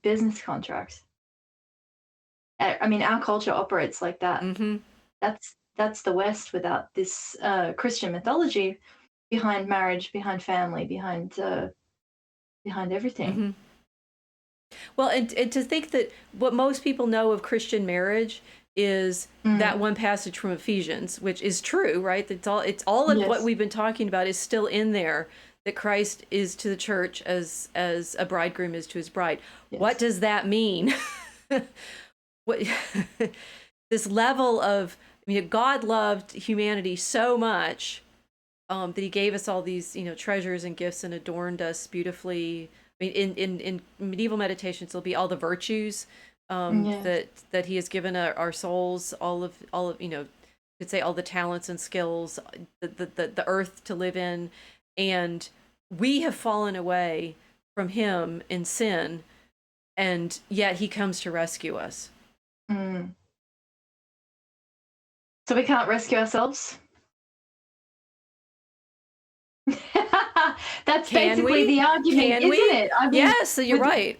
business contract. I mean, our culture operates like that. Mm-hmm. That's the West without this Christian mythology behind marriage, behind family, behind everything. Mm-hmm. Well, and to think that what most people know of Christian marriage is that one passage from Ephesians, which is true, right? It's all of what we've been talking about is still in there, that Christ is to the church as a bridegroom is to his bride. Yes. What does that mean? What this level of, God loved humanity so much that he gave us all these, treasures and gifts and adorned us beautifully. I mean, in medieval meditations, there'll be all the virtues that he has given our souls, all of could say all the talents and skills, the earth to live in, and we have fallen away from him in sin, and yet he comes to rescue us. Mm. So we can't rescue ourselves? That's Can basically we? the argument, Can isn't we? it? I mean, Yes, you're with right.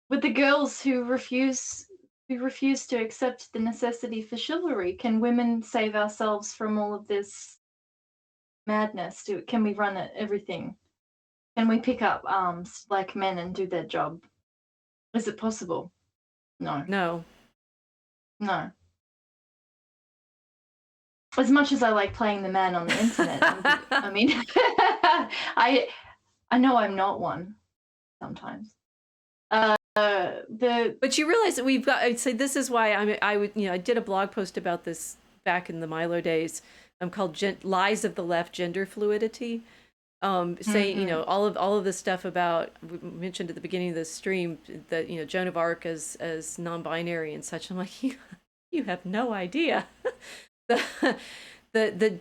with the girls who refuse to accept the necessity for chivalry, can women save ourselves from all of this madness? Can we run at everything? Can we pick up arms like men and do their job? Is it possible? No. No. No. As much as I like playing the man on the internet, I mean, I know I'm not one sometimes. The But you realize that we've got, I'd say this is why I would, I did a blog post about this back in the Milo days, called Lies of the Left, Gender Fluidity. Saying, Mhm. all of this stuff about, we mentioned at the beginning of this stream, that, Joan of Arc as non-binary and such. I'm like, you have no idea. the,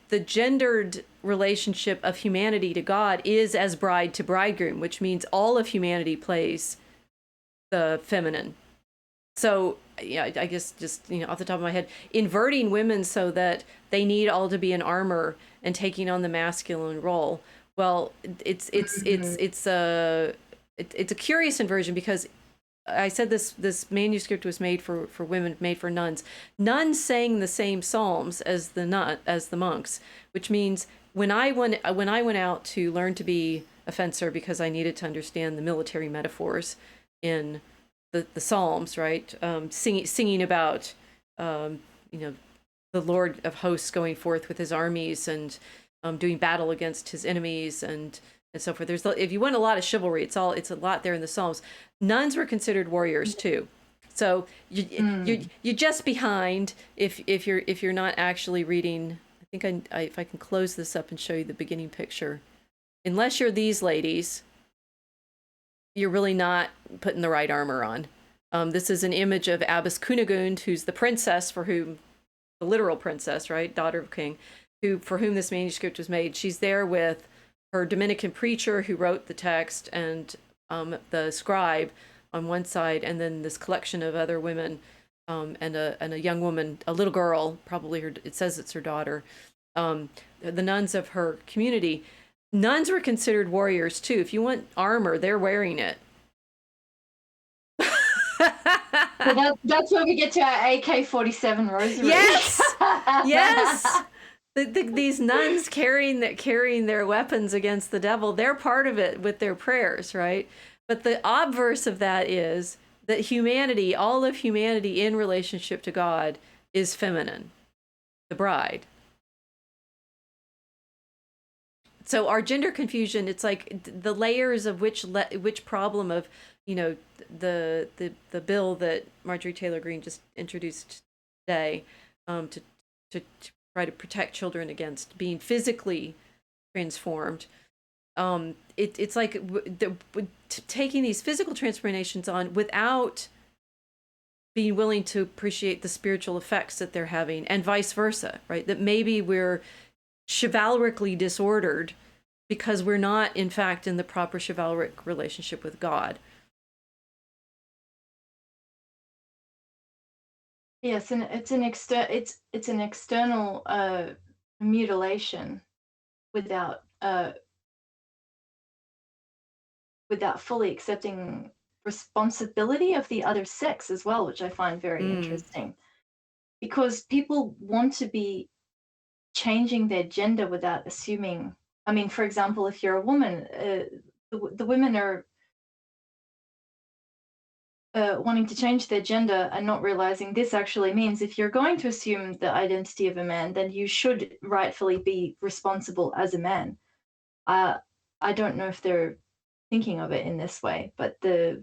the gendered relationship of humanity to God is as bride to bridegroom, which means all of humanity plays the feminine. So yeah, I guess just, off the top of my head, inverting women so that they need all to be in armor and taking on the masculine role. Well, Mhm. it's a curious inversion, because I said this manuscript was made for women, made for nuns. Nuns sang the same psalms as the monks, which means when I went out to learn to be a fencer, because I needed to understand the military metaphors in the psalms, right? Singing about, um, you know the Lord of hosts going forth with his armies, and doing battle against his enemies, and so forth. If you want a lot of chivalry, it's a lot there in the Psalms. Nuns were considered warriors too, so Mm. you're just behind if you're not actually reading. I think if I can close this up and show you the beginning picture, unless you're these ladies, you're really not putting the right armor on. This is an image of Abbess Kunigund, who's the princess for whom, the literal princess, right, daughter of king, who for whom this manuscript was made. She's there with her Dominican preacher who wrote the text, and the scribe on one side, and then this collection of other women, and a young woman, a little girl, probably her. It says it's her daughter. The nuns of her community. Nuns were considered warriors too. If you want armor, they're wearing it. So that's where we get to our AK-47 rosary. Yes, yes. These nuns carrying their weapons against the devil, they're part of it with their prayers, right? But the obverse of that is that humanity, all of humanity in relationship to God, is feminine, the bride. So our gender confusion, it's like the layers of which problem of, the bill that Marjorie Taylor Greene just introduced today, to try to protect children against being physically transformed. It's like taking these physical transformations on without being willing to appreciate the spiritual effects that they're having, and vice versa, right? That maybe we're chivalrically disordered because we're not, in fact, in the proper chivalric relationship with God. Yes, and it's an external mutilation without without fully accepting responsibility of the other sex as well, which I find very Mm, interesting. Because people want to be changing their gender without assuming. I mean, for example, if you're a woman, the women are wanting to change their gender and not realizing this actually means if you're going to assume the identity of a man, then you should rightfully be responsible as a man. Uh, I don't know if they're thinking of it in this way, but uh,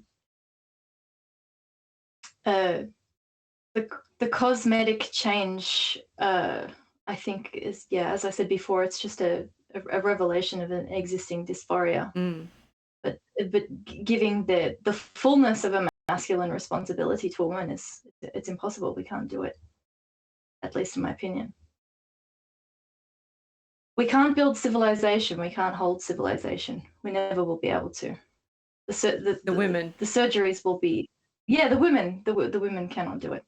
the cosmetic change, I think, is, yeah, as I said before, it's just a revelation of an existing dysphoria. mm. But giving the fullness of a masculine responsibility to a woman is, it's impossible. We can't do it, at least in my opinion. We can't build civilization. We can't hold civilization. We never will be able to. The women. the surgeries will be, yeah, the women, the women cannot do it.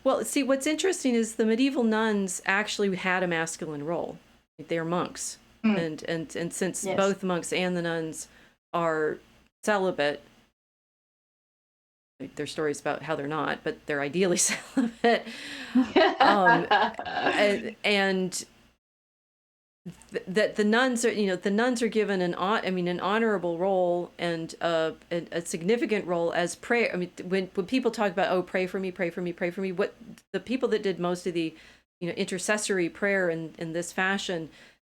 Well, see, what's interesting is the medieval nuns actually had a masculine role. They're monks, Mm, and since yes. both monks and the nuns are celibate, there's stories about how they're not, but they're ideally celibate. Um, and that the nuns are, the nuns are given an honorable role and a significant role as prayer. I mean, when people talk about, oh, pray for me, pray for me, pray for me, what the people that did most of the, intercessory prayer in this fashion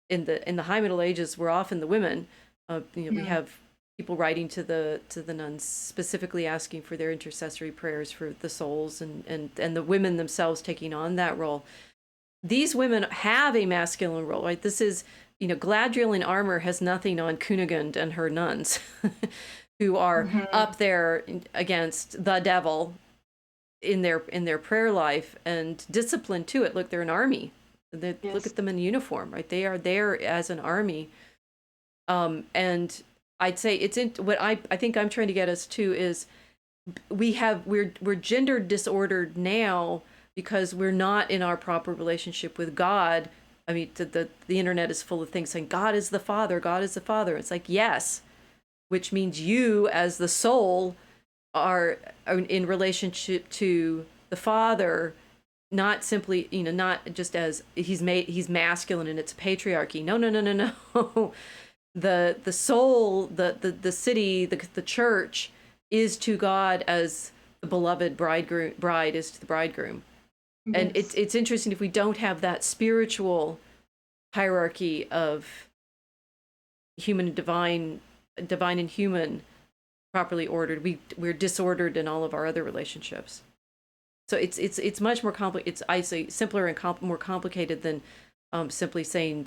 in the High Middle Ages were often the women. We Mm, have people writing to the nuns specifically asking for their intercessory prayers for the souls, and the women themselves taking on that role. These women have a masculine role, right? This is, Gladriel in armor has nothing on Cunigund and her nuns, who are mhm, up there against the devil in their prayer life and discipline to it. Look, they're an army. Look yes. at them in uniform, right? They are there as an army. And I'd say it's in what I think I'm trying to get us to is we're gender disordered now because we're not in our proper relationship with God. I mean, the internet is full of things saying God is the Father, God is the Father. It's like, yes, which means you as the soul are in relationship to the Father, not simply, not just as he's masculine and it's patriarchy. No, no, no, no, no. The soul, the city, the church is to God as the beloved bride is to the bridegroom. And it's Yes. it's interesting, if we don't have that spiritual hierarchy of human and divine, divine and human properly ordered, we're disordered in all of our other relationships. So it's much more complicated. It's, I say, simpler and more complicated than simply saying,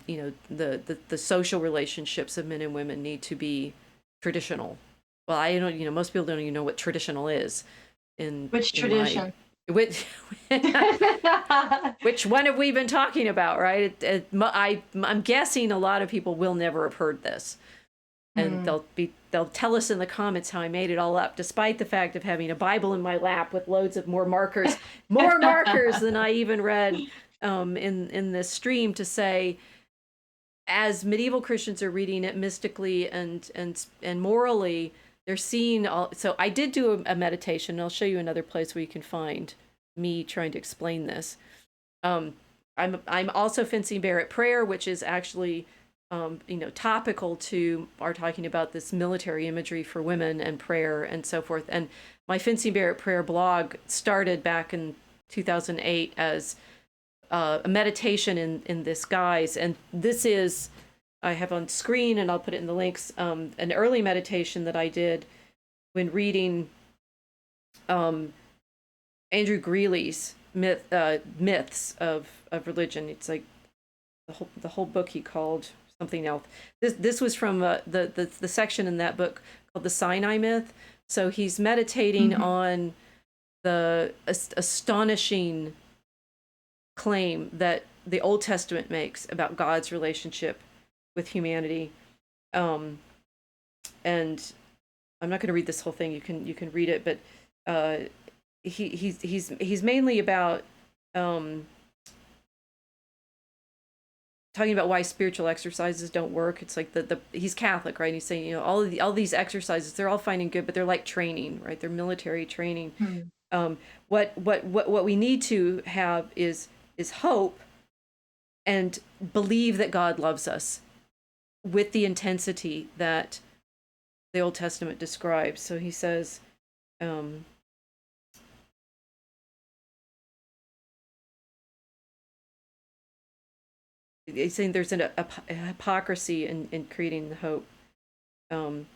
the social relationships of men and women need to be traditional. Well, I don't, most people don't even know what traditional is Which in my, tradition? which which one have we been talking about, right? I'm guessing a lot of people will never have heard this, and Mm. they'll tell us in the comments how I made it all up, despite the fact of having a Bible in my lap with loads of more markers than I even read in this stream, to say, as medieval Christians are reading it mystically and morally, they're seeing all. So I did do a meditation, and I'll show you another place where you can find me trying to explain this. Um, I'm also fencing Barrett prayer, which is actually topical to our talking about this military imagery for women and prayer and so forth. And my fencing Barrett prayer blog started back in 2008 as a meditation in this guise, and this is, I have on screen, and I'll put it in the links, an early meditation that I did when reading Andrew Greeley's myths of religion. It's like the whole book he called something else. This was from the section in that book called the Sinai myth. So he's meditating Mhm. on the astonishing claim that the Old Testament makes about God's relationship with humanity. Um, and I'm not going to read this whole thing. You can read it, but he's mainly about talking about why spiritual exercises don't work. It's like the he's Catholic, right? And he's saying, all these exercises, they're all fine and good, but they're like training, right? They're military training. Mm. What we need to have is hope and believe that God loves us with the intensity that the Old Testament describes. So he says, um, he's saying there's a hypocrisy in creating the hope, um,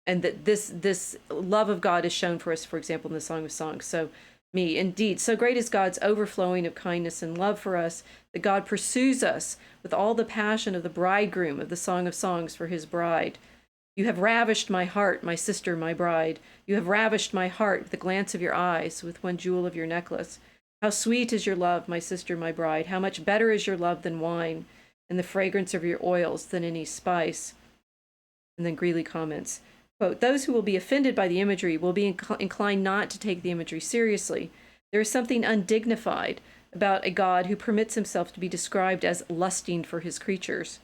and that this love of God is shown for us, for example, in the Song of Songs. So, me, indeed, so great is God's overflowing of kindness and love for us, that God pursues us with all the passion of the bridegroom of the Song of Songs for his bride. You have ravished my heart, my sister, my bride. You have ravished my heart with the glance of your eyes, with one jewel of your necklace. How sweet is your love, my sister, my bride. How much better is your love than wine, and the fragrance of your oils than any spice. And then Greeley comments, Quote, those who will be offended by the imagery will be inclined not to take the imagery seriously. There is something undignified about a God who permits himself to be described as lusting for his creatures.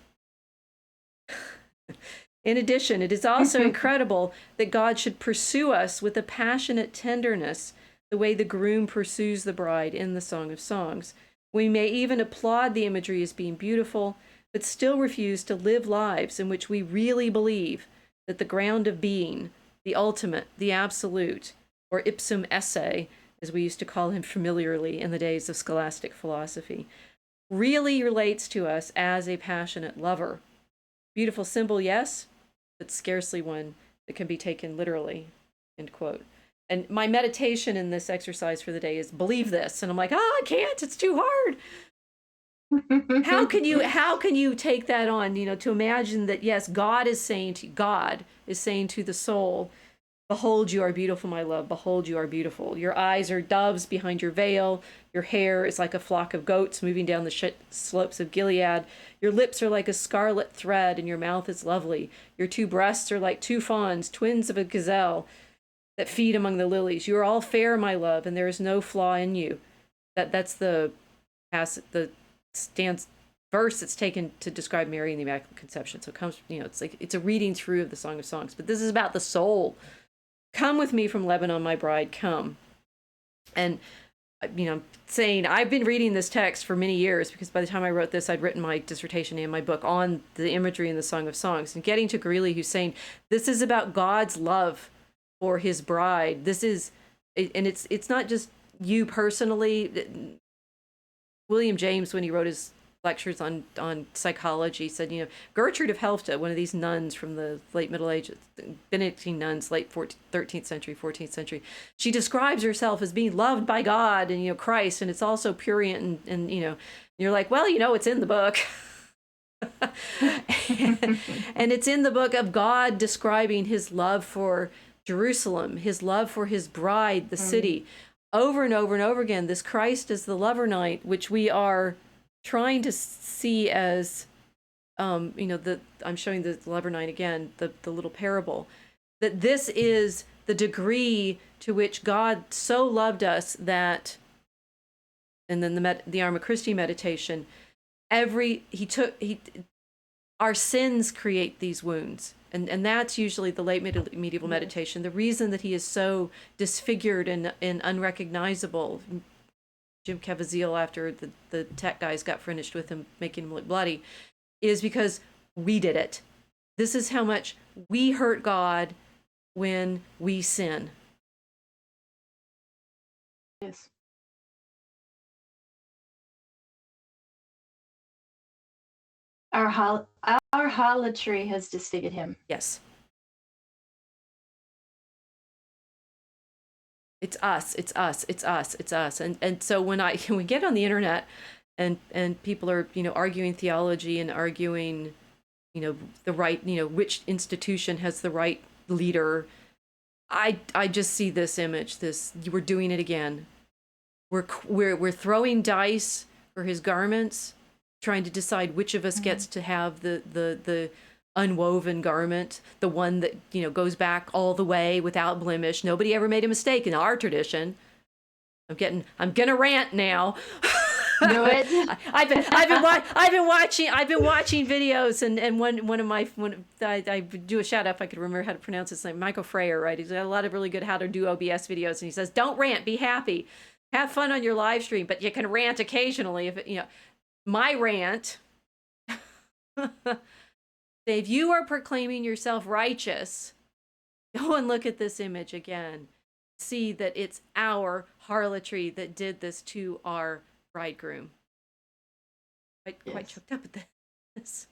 In addition, it is also incredible that God should pursue us with a passionate tenderness, the way the groom pursues the bride in the Song of Songs. We may even applaud the imagery as being beautiful, but still refuse to live lives in which we really believe that the ground of being, the ultimate, the absolute, or ipsum esse, as we used to call him familiarly in the days of scholastic philosophy, really relates to us as a passionate lover. Beautiful symbol, yes, but scarcely one that can be taken literally, end quote. And my meditation in this exercise for the day is believe this. And I'm like, I can't, it's too hard. How can you take that on, to imagine that, yes, God is saying to the soul, behold, you are beautiful, my love. Behold, you are beautiful. Your eyes are doves behind your veil. Your hair is like a flock of goats moving down the slopes of Gilead. Your lips are like a scarlet thread, and your mouth is lovely. Your two breasts are like two fawns, twins of a gazelle that feed among the lilies. You are all fair, my love, and there is no flaw in you. That's the verse that's taken to describe Mary and the Immaculate Conception. So it comes, it's like it's a reading through of the Song of Songs. But this is about the soul. Come with me from Lebanon, my bride, come. And, saying I've been reading this text for many years because by the time I wrote this, I'd written my dissertation and my book on the imagery in the Song of Songs. And getting to Greeley, who's saying this is about God's love for his bride. This is, and it's not just you personally. William James, when he wrote his lectures on psychology, said, Gertrude of Helfta, one of these nuns from the late Middle Ages, Benedictine nuns, late 13th century, 14th century, she describes herself as being loved by God and, Christ, and it's also prurient, and you're like, well, it's in the book. And it's in the book of God describing his love for Jerusalem, his love for his bride, the city. Over and over and over again, this Christ as the lover knight, which we are trying to see as, I'm showing the lover knight again, the little parable, that this is the degree to which God so loved us that, and then the Arma Christi meditation, our sins create these wounds. And that's usually the late medieval meditation. The reason that he is so disfigured and unrecognizable, Jim Caviezel, after the tech guys got finished with him, making him look bloody, is because we did it. This is how much we hurt God when we sin. Yes. Our harlotry has disfigured him. Yes. It's us. And so when we get on the internet and people are, arguing theology and arguing, the right, which institution has the right leader, I just see this image, we're doing it again. We're throwing dice for his garments, trying to decide which of us gets to have the unwoven garment, the one that goes back all the way without blemish. Nobody ever made a mistake in our tradition. I'm gonna rant now. Do it. I've been watching videos, and one of my I do a shout out if I could remember how to pronounce his name, Michael Freyer, right? He's got a lot of really good how to do OBS videos, and he says, don't rant, be happy, have fun on your live stream, but you can rant occasionally if my rant. If you are proclaiming yourself righteous, go and look at this image again. See that it's our harlotry that did this to our bridegroom. Quite choked up at this.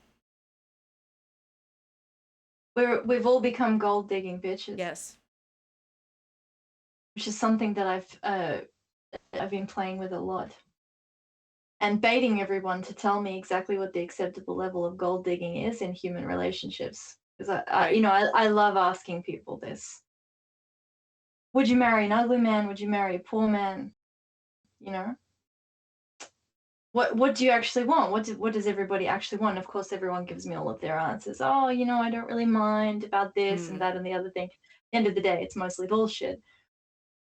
We've all become gold digging bitches. Yes. Which is something that I've been playing with a lot. And baiting everyone to tell me exactly what the acceptable level of gold digging is in human relationships. Because I love asking people this. Would you marry an ugly man? Would you marry a poor man? what do you actually want? What does everybody actually want? Of course, everyone gives me all of their answers. Oh, I don't really mind about this and Mm, that and the other thing. At the end of the day, it's mostly bullshit.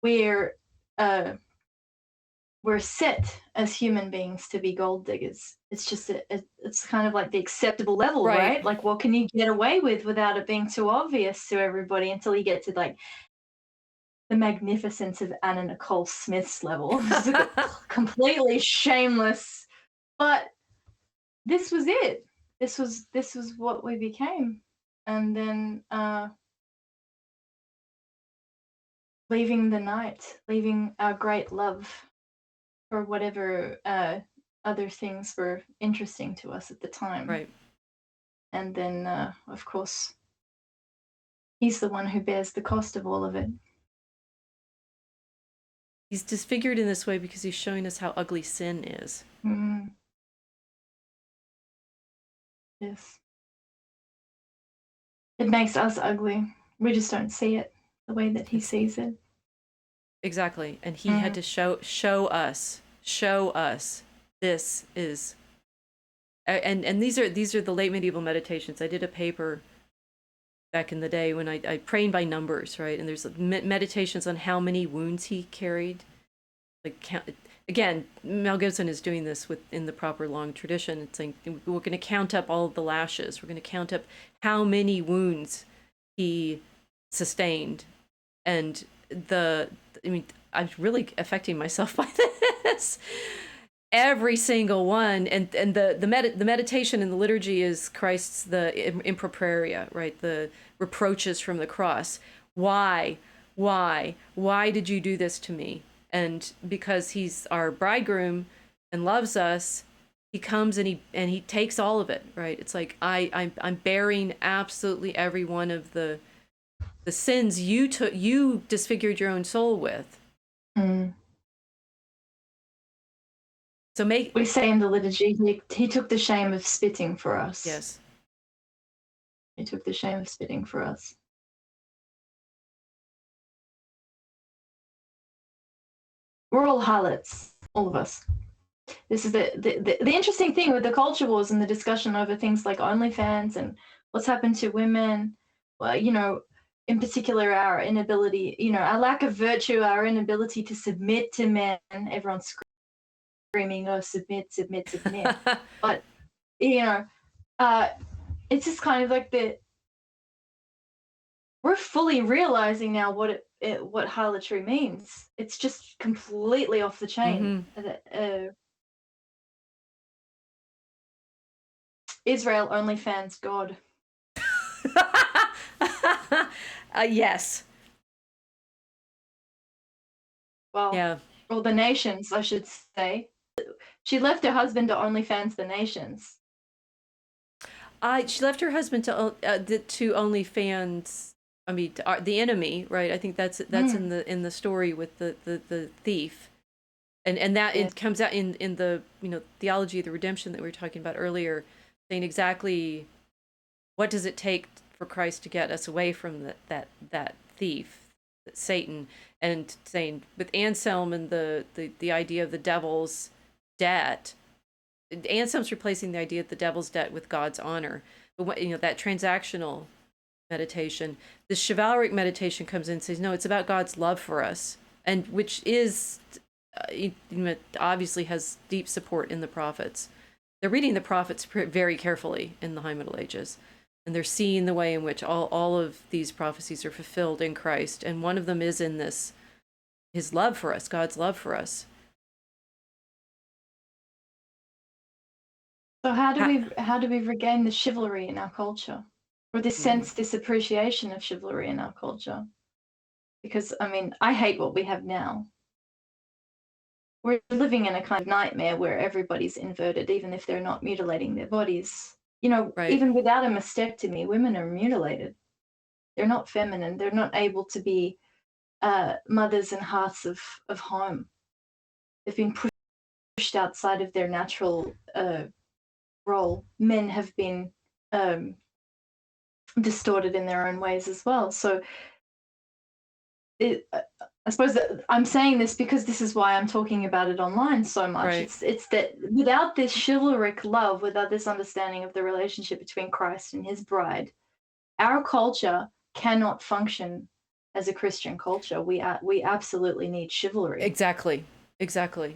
We're uh, we're set as human beings to be gold diggers. It's just it's kind of like the acceptable level, right. right? Like, what can you get away with without it being too obvious to everybody until you get to like the magnificence of Anna Nicole Smith's level. It's like completely shameless, but this was it. This was what we became, and then leaving the night, leaving our great love for whatever other things were interesting to us at the time, Right. and then of course he's the one who bears the cost of all of it. He's disfigured in this way because he's showing us how ugly sin is. Mm, yes, it makes us ugly. We just don't see it the way that he It's sees it. exactly, and he had Mm. to show us this is, and these are the late medieval meditations. I did a paper back in the day when I praying by numbers, right? And there's meditations on how many wounds he carried. Like again, Mel Gibson is doing this within the proper long tradition. It's like we're going to count up all of the lashes. We're going to count up how many wounds he sustained, and I mean, I'm really affecting myself by this. Every single one, and the meditation in the liturgy is Christ's the improperia, right? The reproaches from the cross. Why, why did you do this to me? And because he's our bridegroom and loves us, he comes and he takes all of it, right? It's like I'm bearing absolutely every one of the sins you disfigured your own soul with. Mm. So make We say in the liturgy, he took the shame of spitting for us. yes. He took the shame of spitting for us. We're all harlots, all of us. This is the interesting thing with the culture wars and the discussion over things like OnlyFans and what's happened to women. Well, in particular, our inability, our lack of virtue, our inability to submit to men. Everyone's screaming, "Oh, submit, submit, submit!" But you know, uh, it's just kind of like we're fully realizing now what harlotry means. It's just completely off the chain. Mm-hmm. Israel OnlyFans God. Yes. Well, Yeah. or the nations, I should say. She left her husband to OnlyFans the nations. She left her husband to OnlyFans. I mean, the enemy, right? I think that's Mm, in the story with the thief, and that yes. it comes out in the theology of the redemption that we were talking about earlier, saying exactly what does it take for Christ to get us away from that thief, Satan, and saying with Anselm and the idea of the devil's debt. Anselm's replacing the idea of the devil's debt with God's honor. But that transactional meditation, the chivalric meditation comes in and says, no, it's about God's love for us, and which is obviously has deep support in the prophets. They're reading the prophets very carefully in the High Middle Ages, and they're seeing the way in which all of these prophecies are fulfilled in Christ, and one of them is in this his love for us, God's love for us. So Ha- how do we regain the chivalry in our culture, or this appreciation of chivalry in our culture? Because I mean, I hate what we have now. We're living in a kind of nightmare where everybody's inverted, even if they're not mutilating their bodies. right. Even without a mastectomy, women are mutilated. They're not feminine. They're not able to be mothers and hearths of home. They've been pushed outside of their natural role. Men have been um, distorted in their own ways as well. So, it, I suppose that I'm saying this because this is why I'm talking about it online so much. Right. It's that without this chivalric love, without this understanding of the relationship between Christ and his bride, our culture cannot function as a Christian culture. We absolutely need chivalry. Exactly. Exactly.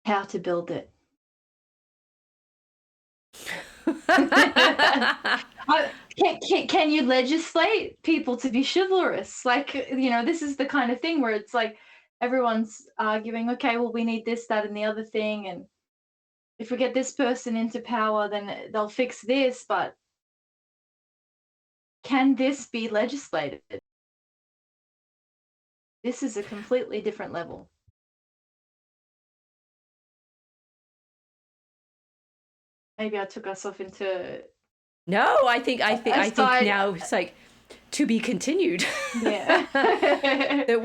How to build it. Can you legislate people to be chivalrous? Like, this is the kind of thing where it's like everyone's arguing, okay, well, we need this, that, and the other thing. And if we get this person into power, then they'll fix this. But can this be legislated? This is a completely different level. Maybe I took us off into No, I think side. now it's like to be continued. Yeah. that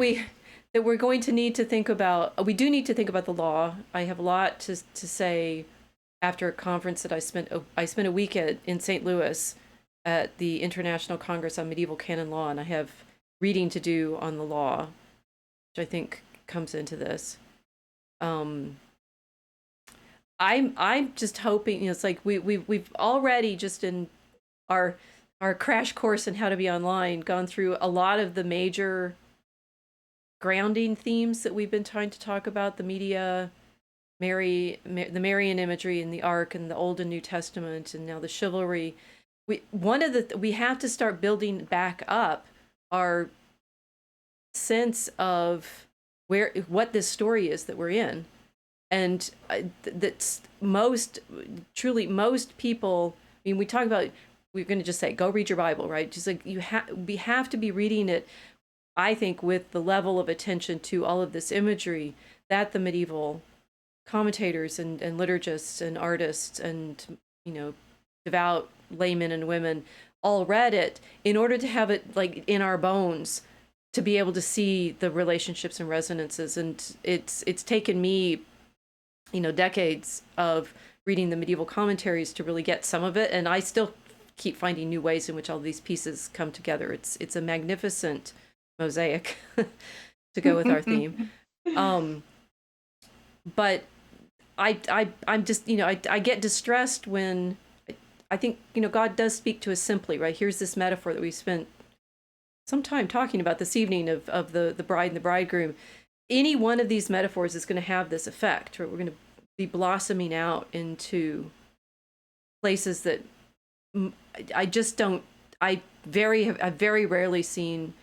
we're going to need to think about. We do need to think about the law. I have a lot to say after a conference that I spent a week in St. Louis at the International Congress on Medieval Canon Law, and I have reading to do on the law, which I think comes into this. I'm just hoping, it's like we've already just in our crash course in how to be online gone through a lot of the major grounding themes that we've been trying to talk about: the media, the Marian imagery in the Ark and the Old and New Testament, and now the chivalry. We have to start building back up our sense of what this story is that we're in. And that's most people, I mean, we talk about, we're going to just say, go read your Bible, right? Just like we have to be reading it, I think, with the level of attention to all of this imagery that the medieval commentators and liturgists and artists and, devout laymen and women all read it in order to have it like in our bones, to be able to see the relationships and resonances. And it's taken me decades of reading the medieval commentaries to really get some of it, and I still keep finding new ways in which all these pieces come together. It's a magnificent mosaic to go with our theme. But I'm just, I get distressed when I think, God does speak to us simply, right? Here's this metaphor that we spent some time talking about this evening of the bride and the bridegroom. Any one of these metaphors is going to have this effect, right? We're going to be blossoming out into places that I've very rarely seen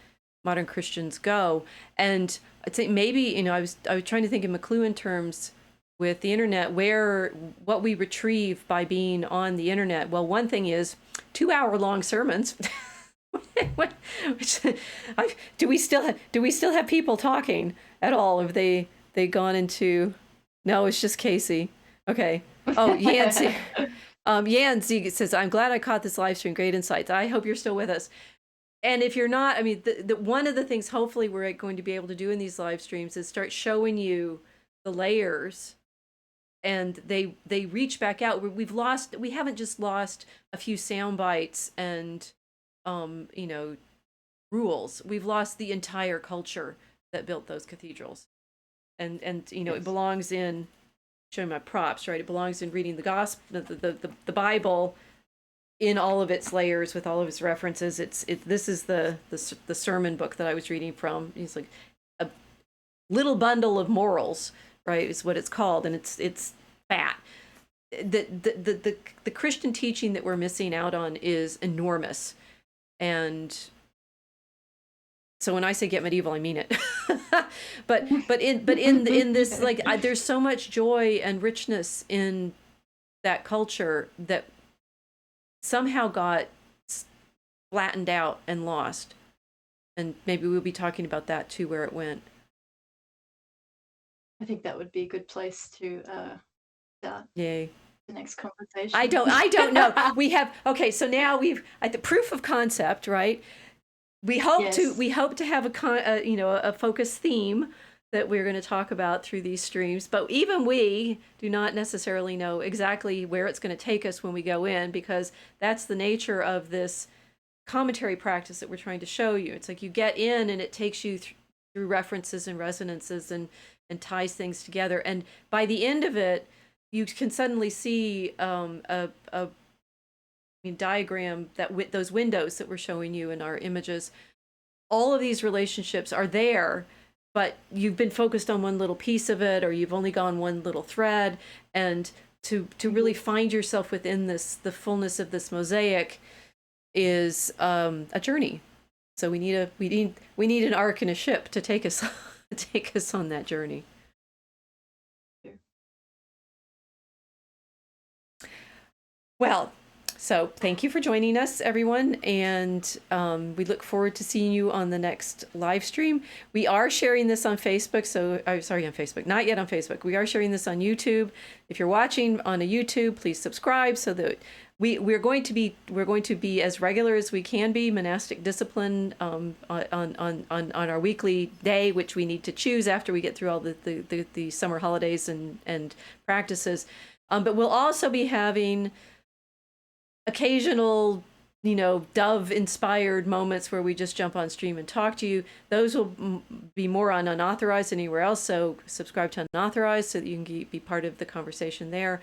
modern Christians go. And I'd say maybe, I was trying to think in McLuhan terms with the internet, what we retrieve by being on the internet. Well, one thing is 2-hour-long sermons. Do we still have people talking at all? Have they gone into? No, it's just Casey. Okay. Oh, Yancy. Yancy says, "I'm glad I caught this live stream. Great insights. I hope you're still with us." And if you're not, I mean, one of the things hopefully we're going to be able to do in these live streams is start showing you the layers, and they reach back out. We haven't just lost a few sound bites and rules. We've lost the entire culture that built those cathedrals. And yes. It belongs in showing my props, right? It belongs in reading the gospel, the Bible in all of its layers with all of its references. This is the sermon book that I was reading from. It's like a little bundle of morals, right? Is what it's called, and it's fat. The Christian teaching that we're missing out on is enormous. And so when I say get medieval, I mean it. but in this, like, there's so much joy and richness in that culture that somehow got flattened out and lost. And maybe we'll be talking about that too, where it went. I think that would be a good place to start. Yay. The next conversation. I don't know. We have, okay, so now we've at the proof of concept, right? We hope to have a focus theme that we're going to talk about through these streams, but even we do not necessarily know exactly where it's going to take us when we go in, because that's the nature of this commentary practice that we're trying to show you. It's like you get in and it takes you through references and resonances and ties things together. And by the end of it, you can suddenly see a diagram that those windows that we're showing you in our images. All of these relationships are there, but you've been focused on one little piece of it, or you've only gone one little thread. And to really find yourself within this, the fullness of this mosaic, is a journey. So we need an ark and a ship to take us take us on that journey. Well, so thank you for joining us, everyone, and we look forward to seeing you on the next live stream. We are sharing this on Facebook, so sorry, on Facebook, not yet on Facebook. We are sharing this on YouTube. If you're watching on a YouTube, please subscribe so that we're going to be as regular as we can be. Monastic discipline on our weekly day, which we need to choose after we get through all the summer holidays and practices. But we'll also be having occasional, dove inspired moments where we just jump on stream and talk to you. Those will be more on unauthorized than anywhere else, so subscribe to unauthorized so that you can be part of the conversation there.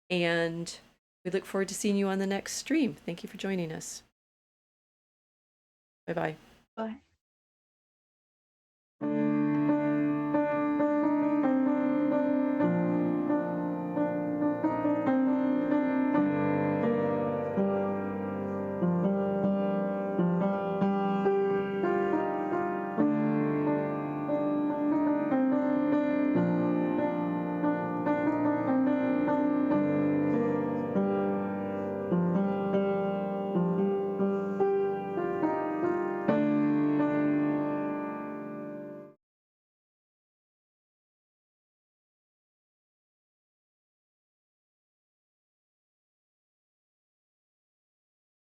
And we look forward to seeing you on the next stream. Thank you for joining us. Bye-bye. Bye.